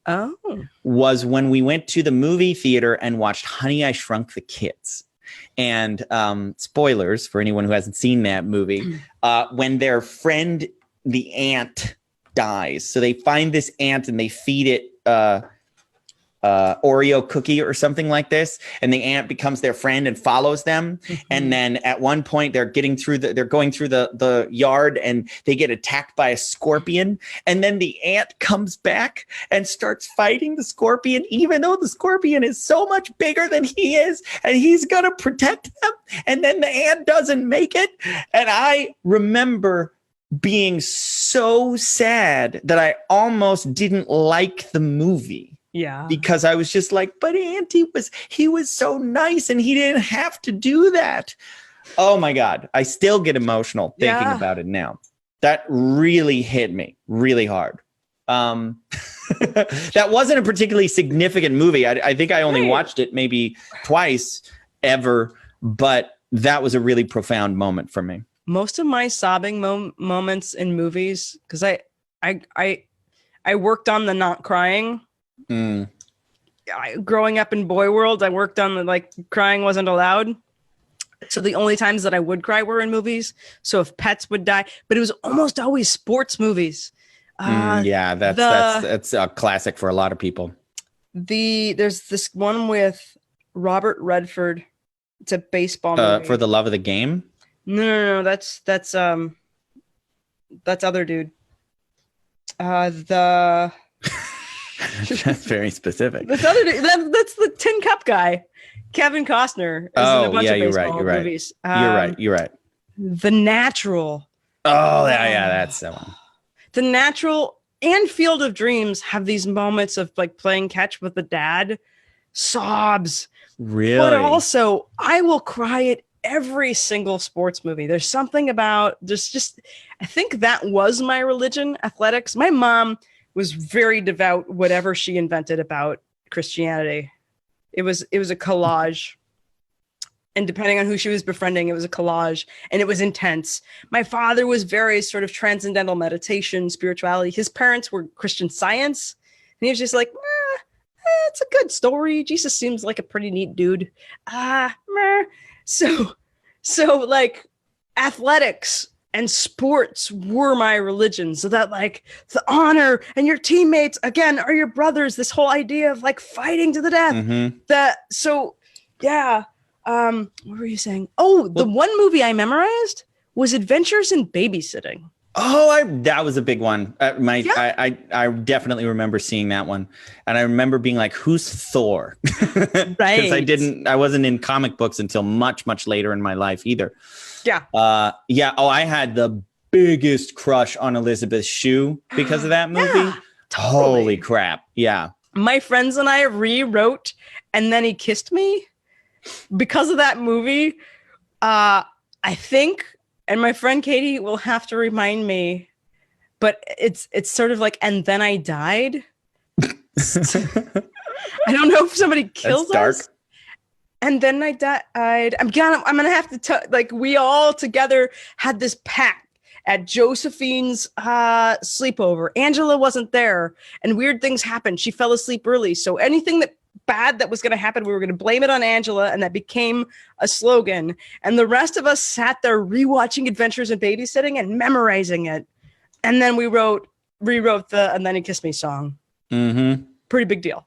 was when we went to the movie theater and watched Honey, I Shrunk the Kids. And spoilers for anyone who hasn't seen that movie, when their friend, the ant, dies. So they find this ant and they feed it Oreo cookie or something like this, and the ant becomes their friend and follows them. And then at one point they're going through the yard and they get attacked by a scorpion, and then the ant comes back and starts fighting the scorpion, even though the scorpion is so much bigger than he is, and he's gonna protect them, and then the ant doesn't make it. And I remember being so sad that I almost didn't like the movie. Yeah. Because I was just like, but Auntie he was so nice and he didn't have to do that. Oh my God. I still get emotional thinking about it now. That really hit me really hard. That wasn't a particularly significant movie. I think I only watched it maybe twice ever, but that was a really profound moment for me. Most of my sobbing moments in movies, because I worked on the not crying. Growing up in boy world, I worked on the crying wasn't allowed. So the only times that I would cry were in movies. So if pets would die, but it was almost always sports movies. That's a classic for a lot of people. There's this one with Robert Redford It's a baseball movie. For the Love of the Game. No. That's other dude. The That's very specific. This other dude, that's the Tin Cup guy, Kevin Costner. Is in a bunch of baseball movies. You're right. The Natural. Oh yeah, that's that one. The Natural and Field of Dreams have these moments of like playing catch with the dad, sobs. Really? But also, I will cry at every single sports movie. There's something about I think that was my religion, athletics. My mom was very devout, whatever she invented about Christianity. It was a collage. And depending on who she was befriending, it was a collage, and it was intense. My father was very sort of transcendental meditation, spirituality. His parents were Christian Science. And he was just like, it's a good story. Jesus seems like a pretty neat dude. So like athletics and sports were my religion. So that like the honor and your teammates, again, are your brothers. This whole idea of like fighting to the death. Mm-hmm. What were you saying? Oh, the one movie I memorized was Adventures in Babysitting. Oh, that was a big one. I definitely remember seeing that one, and I remember being like, "Who's Thor?" Right? Because I wasn't in comic books until much later in my life either. Yeah. Oh, I had the biggest crush on Elizabeth Shue because of that movie. Yeah, totally. Holy crap! Yeah. My friends and I rewrote "And Then He Kissed Me" because of that movie. I think. And my friend Katie will have to remind me, but it's sort of like, and then I died. I don't know if somebody kills us. Dark. And then I died. I'm gonna have to like we all together had this pact at Josephine's sleepover. Angela wasn't there, and weird things happened. She fell asleep early, so anything that bad that was going to happen, we were going to blame it on Angela, and that became a slogan. And the rest of us sat there rewatching Adventures in Babysitting and memorizing it. And then we rewrote the "And Then He Kissed Me" song. Mm-hmm. Pretty big deal.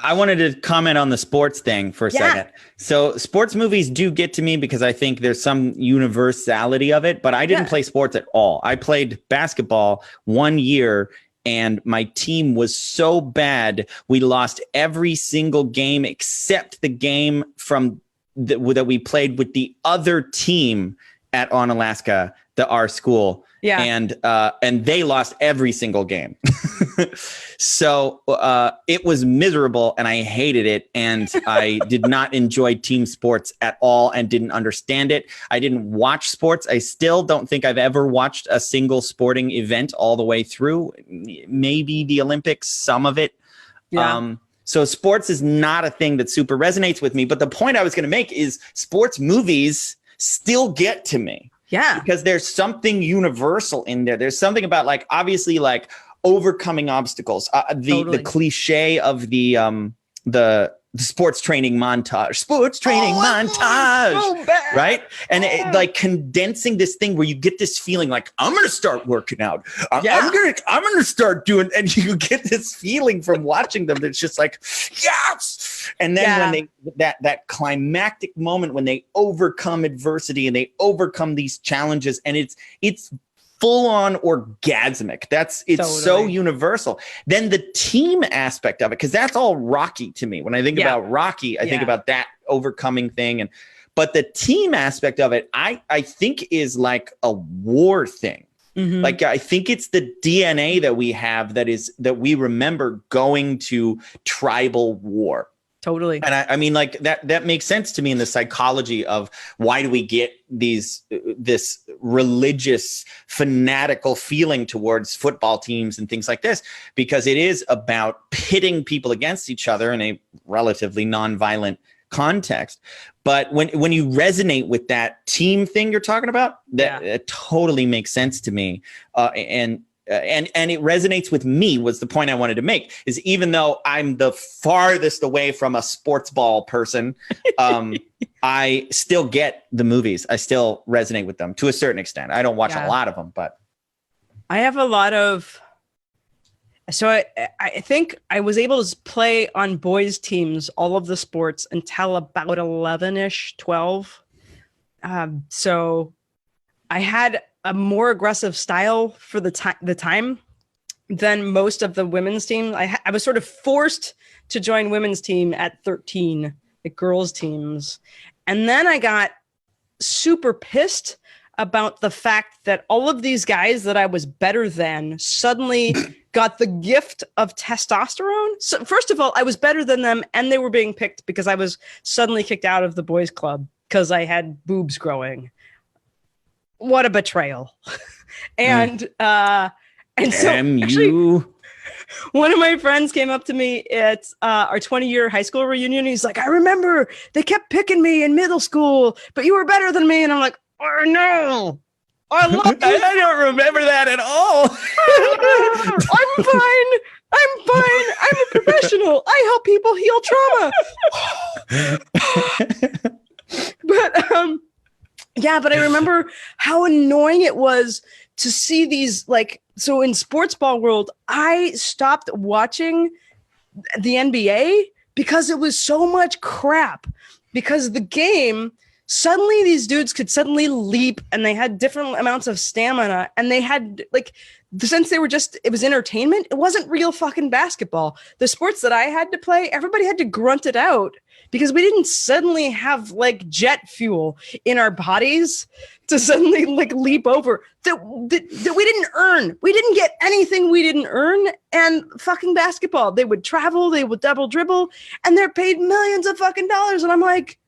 I wanted to comment on the sports thing for a second. So sports movies do get to me because I think there's some universality of it, but I didn't play sports at all. I played basketball 1 year, and my team was so bad, we lost every single game except the game from that we played with the other team at Onalaska, our school. Yeah. And they lost every single game. So it was miserable, and I hated it. And I did not enjoy team sports at all and didn't understand it. I didn't watch sports. I still don't think I've ever watched a single sporting event all the way through. Maybe the Olympics, some of it. Yeah. So sports is not a thing that super resonates with me. But the point I was going to make is sports movies still get to me. Yeah. Because there's something universal in there. There's something about like, obviously, like overcoming obstacles. The cliche of the sports training montage. So right? And it, like condensing this thing where you get this feeling like, I'm going to start working out. I'm going to start doing, and you get this feeling from watching them that's just like, yes. And then when they, that climactic moment when they overcome adversity and they overcome these challenges, and it's full on orgasmic. It's so universal. Then the team aspect of it, because that's all Rocky to me. When I think about Rocky, I think about that overcoming thing. But the team aspect of it, I think is like a war thing. Mm-hmm. Like I think it's the DNA that we have that we remember going to tribal war. Totally. And I mean, like that makes sense to me in the psychology of why do we get this religious fanatical feeling towards football teams and things like this, because it is about pitting people against each other in a relatively nonviolent context. But when you resonate with that team thing you're talking about, it totally makes sense to me. And it resonates with me was the point I wanted to make, is even though I'm the farthest away from a sports ball person, I still get the movies. I still resonate with them to a certain extent. I don't watch a lot of them, but I have a lot of, So I think I was able to play on boys teams, all of the sports until about 11-ish, 12. So I had a more aggressive style for the time than most of the women's team. I was sort of forced to join women's team at 13, the girls teams. And then I got super pissed about the fact that all of these guys that I was better than suddenly got the gift of testosterone. So first of all, I was better than them and they were being picked because I was suddenly kicked out of the boys club because I had boobs growing. What a betrayal. And so actually, one of my friends came up to me at our 20-year high school reunion. He's like, I remember they kept picking me in middle school, but you were better than me. And I'm like, oh no, I love you. I don't remember that at all. I'm fine. I'm a professional. I help people heal trauma. But I remember how annoying it was to see these, like, so in sports ball world, I stopped watching the NBA because it was so much crap, because the game, suddenly these dudes could suddenly leap and they had different amounts of stamina and they had, like, since they were just, it was entertainment, it wasn't real fucking basketball. The sports that I had to play, everybody had to grunt it out because we didn't suddenly have like jet fuel in our bodies to suddenly like leap over that we didn't earn. We didn't get anything we didn't earn. And fucking basketball, they would travel, they would double dribble, and they're paid millions of fucking dollars. And I'm like,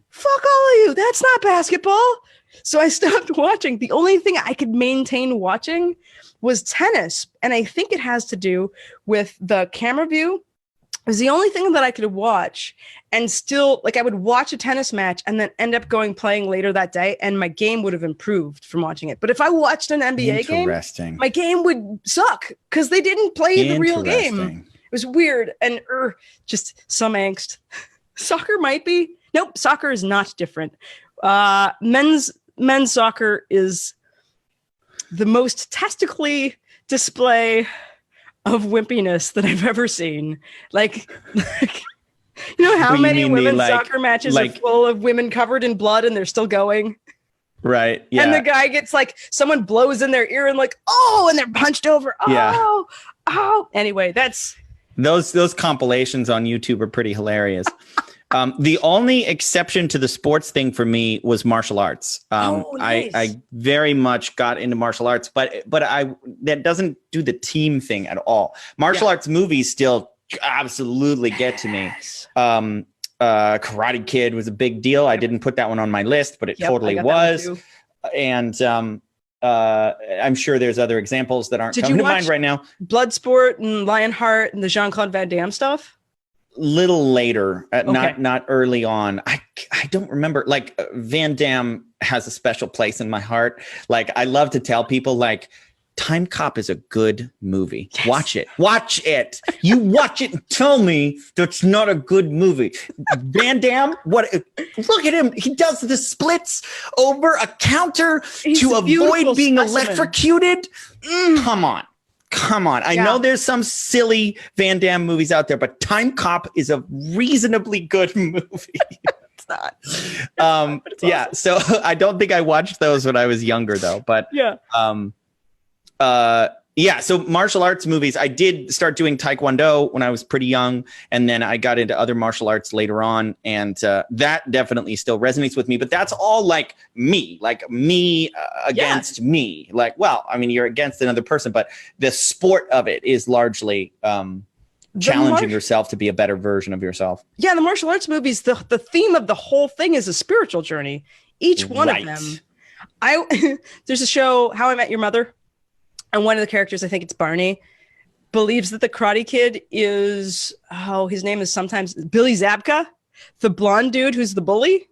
fuck all of you. That's not basketball. So I stopped watching. The only thing I could maintain watching was tennis. And I think it has to do with the camera view. It was the only thing that I could watch and still, like, I would watch a tennis match and then end up playing later that day, and my game would have improved from watching it. But if I watched an NBA game, my game would suck because they didn't play the real game. It was weird and just some angst. Soccer might be. Nope, soccer is not different. Men's soccer is the most testically display of wimpiness that I've ever seen. Like you know how many women's soccer matches are full of women covered in blood and they're still going? Right. Yeah. And the guy gets like, someone blows in their ear and like, oh, and they're punched over. Oh, yeah. Oh. Anyway, that's those compilations on YouTube are pretty hilarious. The only exception to the sports thing for me was martial arts. Nice. I very much got into martial arts, but that doesn't do the team thing at all. Martial arts movies still absolutely get to me. Karate Kid was a big deal. I didn't put that one on my list, but it totally was. And I'm sure there's other examples that aren't coming to mind right now. Bloodsport and Lionheart and the Jean-Claude Van Damme stuff? Little later, not early on. I don't remember. Like, Van Damme has a special place in my heart. Like, I love to tell people, like, Time Cop is a good movie. Yes. Watch it. You watch it and tell me that's not a good movie. Van Damme, look at him. He does the splits over a counter to avoid being electrocuted. Come on. I know there's some silly Van Damme movies out there, but Time Cop is a reasonably good movie. It's not. It's awesome. So I don't think I watched those when I was younger, though. But so martial arts movies. I did start doing Taekwondo when I was pretty young, and then I got into other martial arts later on, and that definitely still resonates with me. But that's all like me against me. Like, well, I mean, you're against another person, but the sport of it is largely challenging yourself to be a better version of yourself. Yeah, the martial arts movies, the theme of the whole thing is a spiritual journey. Each one of them. There's a show, How I Met Your Mother. And one of the characters, I think it's Barney, believes that the Karate Kid is, his name is sometimes Billy Zabka, the blonde dude who's the bully.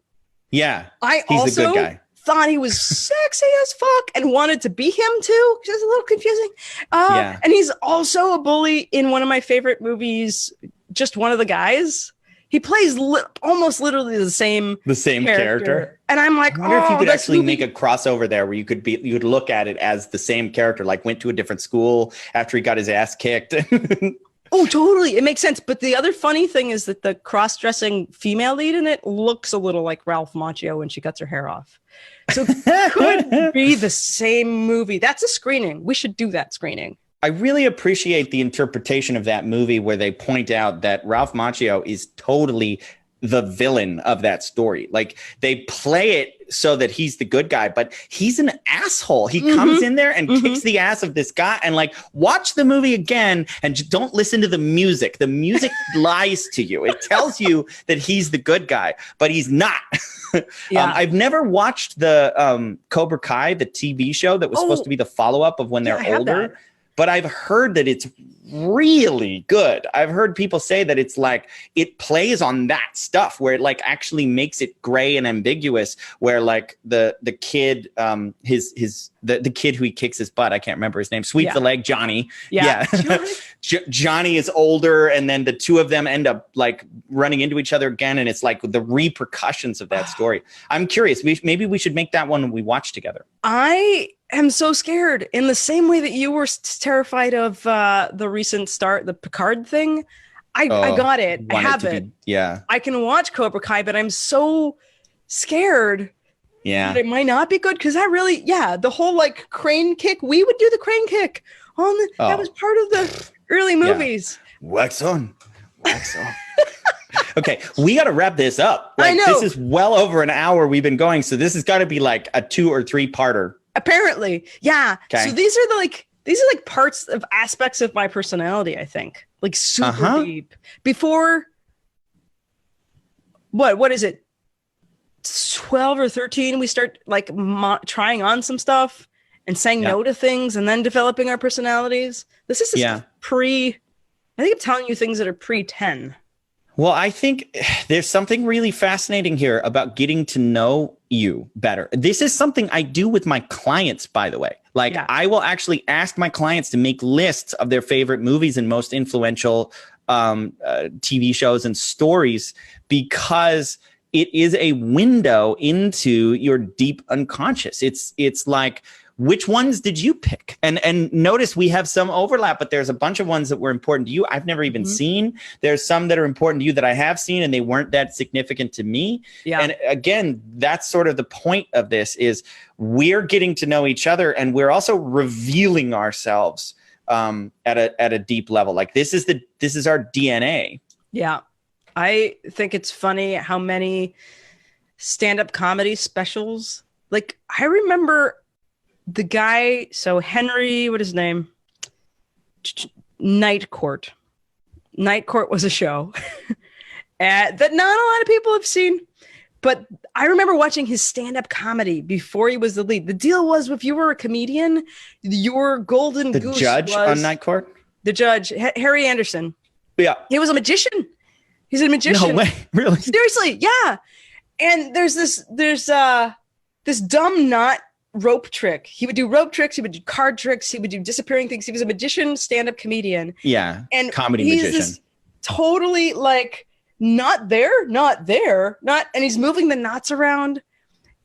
Yeah, he's a good guy. Thought he was sexy as fuck and wanted to be him too, which is a little confusing. And he's also a bully in one of my favorite movies, Just One of the Guys. He plays almost literally the same character. And I'm like, I wonder if you could actually make a crossover there where you could look at it as the same character, like went to a different school after he got his ass kicked. Oh, totally. It makes sense. But the other funny thing is that the cross-dressing female lead in it looks a little like Ralph Macchio when she cuts her hair off. So it could be the same movie. That's a screening. We should do that screening. I really appreciate the interpretation of that movie where they point out that Ralph Macchio is totally the villain of that story. Like they play it so that he's the good guy, but he's an asshole. He comes in there and kicks the ass of this guy, and like, watch the movie again and don't listen to the music. The music lies to you. It tells you that he's the good guy, but he's not. I've never watched the Cobra Kai, the TV show that was supposed to be the follow-up of when they're older. But I've heard that it's really good. I've heard people say that it's like it plays on that stuff where it like actually makes it gray and ambiguous. Where like the kid, the kid who he kicks his butt, I can't remember his name, sweeps the leg, Johnny. Yeah. Johnny is older, and then the two of them end up like running into each other again, and it's like the repercussions of that story. I'm curious. Maybe we should make that one we watch together. I am so scared in the same way that you were terrified of the recent the Picard thing. I got it. I have it. I can watch Cobra Kai, but I'm so scared that it might not be good because the whole like crane kick, we would do the crane kick on that was part of the early movies. Wax on. Okay, we got to wrap this up. Like, I know. This is well over an hour we've been going, so this has got to be like a 2 or 3 parter. Apparently, yeah. Okay. So these are parts of aspects of my personality, I think, like super deep. Before, what is it? 12 or 13, we start like trying on some stuff and saying no to things, and then developing our personalities. This is just I think I'm telling you things that are pre-10. Well, I think there's something really fascinating here about getting to know you better. This is something I do with my clients, by the way. Like I will actually ask my clients to make lists of their favorite movies and most influential TV shows and stories, because it is a window into your deep unconscious. It's like, which ones did you pick? And notice we have some overlap, but there's a bunch of ones that were important to you I've never even seen. There's some that are important to you that I have seen, and they weren't that significant to me. Yeah. And again, that's sort of the point of this, is we're getting to know each other, and we're also revealing ourselves at a deep level. Like this is our DNA. Yeah. I think it's funny how many stand-up comedy specials, like I remember the guy, so Henry, what is his name? Night Court. Night Court was a show that not a lot of people have seen, but I remember watching his stand-up comedy before he was the lead. The deal was, if you were a comedian, your golden goose judge was on Night Court? The judge, Harry Anderson. Yeah. He was a magician. He's a magician. No way. Really? Seriously. Yeah. And there's this dumb knot rope trick. He would do rope tricks. He would do card tricks. He would do disappearing things. He was a magician, stand-up comedian. Yeah. And comedy magician. Totally like not there, and he's moving the knots around.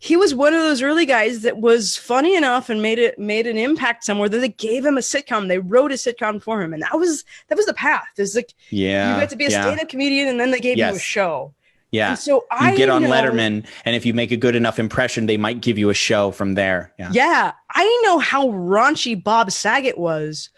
He was one of those early guys that was funny enough and made an impact somewhere that they gave him a sitcom. They wrote a sitcom for him. And that was the path. It's like, you got to be a stand-up comedian, and then they gave you a show. Yeah. And so you get on Letterman, and if you make a good enough impression, they might give you a show from there. Yeah. Yeah. I know how raunchy Bob Saget was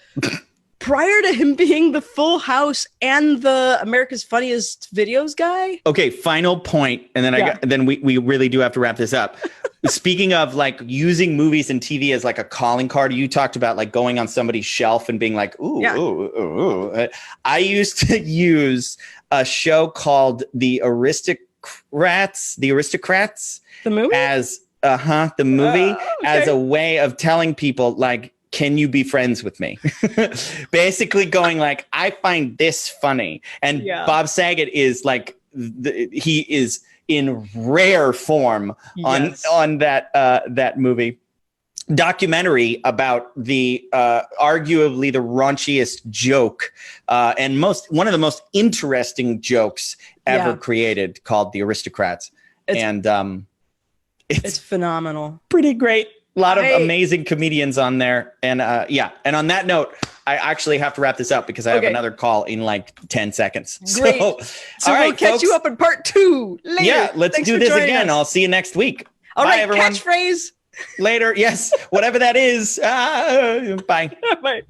prior to him being the Full House and the America's Funniest Videos guy. Okay. Final point. And then then we really do have to wrap this up. Speaking of like using movies and TV as like a calling card, you talked about like going on somebody's shelf and being like, ooh. I used to use a show called The Aristocrats, the movie, as the movie, as a way of telling people like, can you be friends with me? Basically going like, I find this funny. And Bob Saget is like, he is in rare form on that movie. documentary about the arguably the raunchiest joke and one of the most interesting jokes ever created, called The Aristocrats. It's phenomenal. Pretty great. A lot of amazing comedians on there. And and on that note, I actually have to wrap this up because I have another call in like 10 seconds. Great. So we'll catch you up in part 2 later. Yeah, let's do this again. I'll see you next week. All right, everyone. Catchphrase. Later. Yes, whatever that is. Bye. Bye.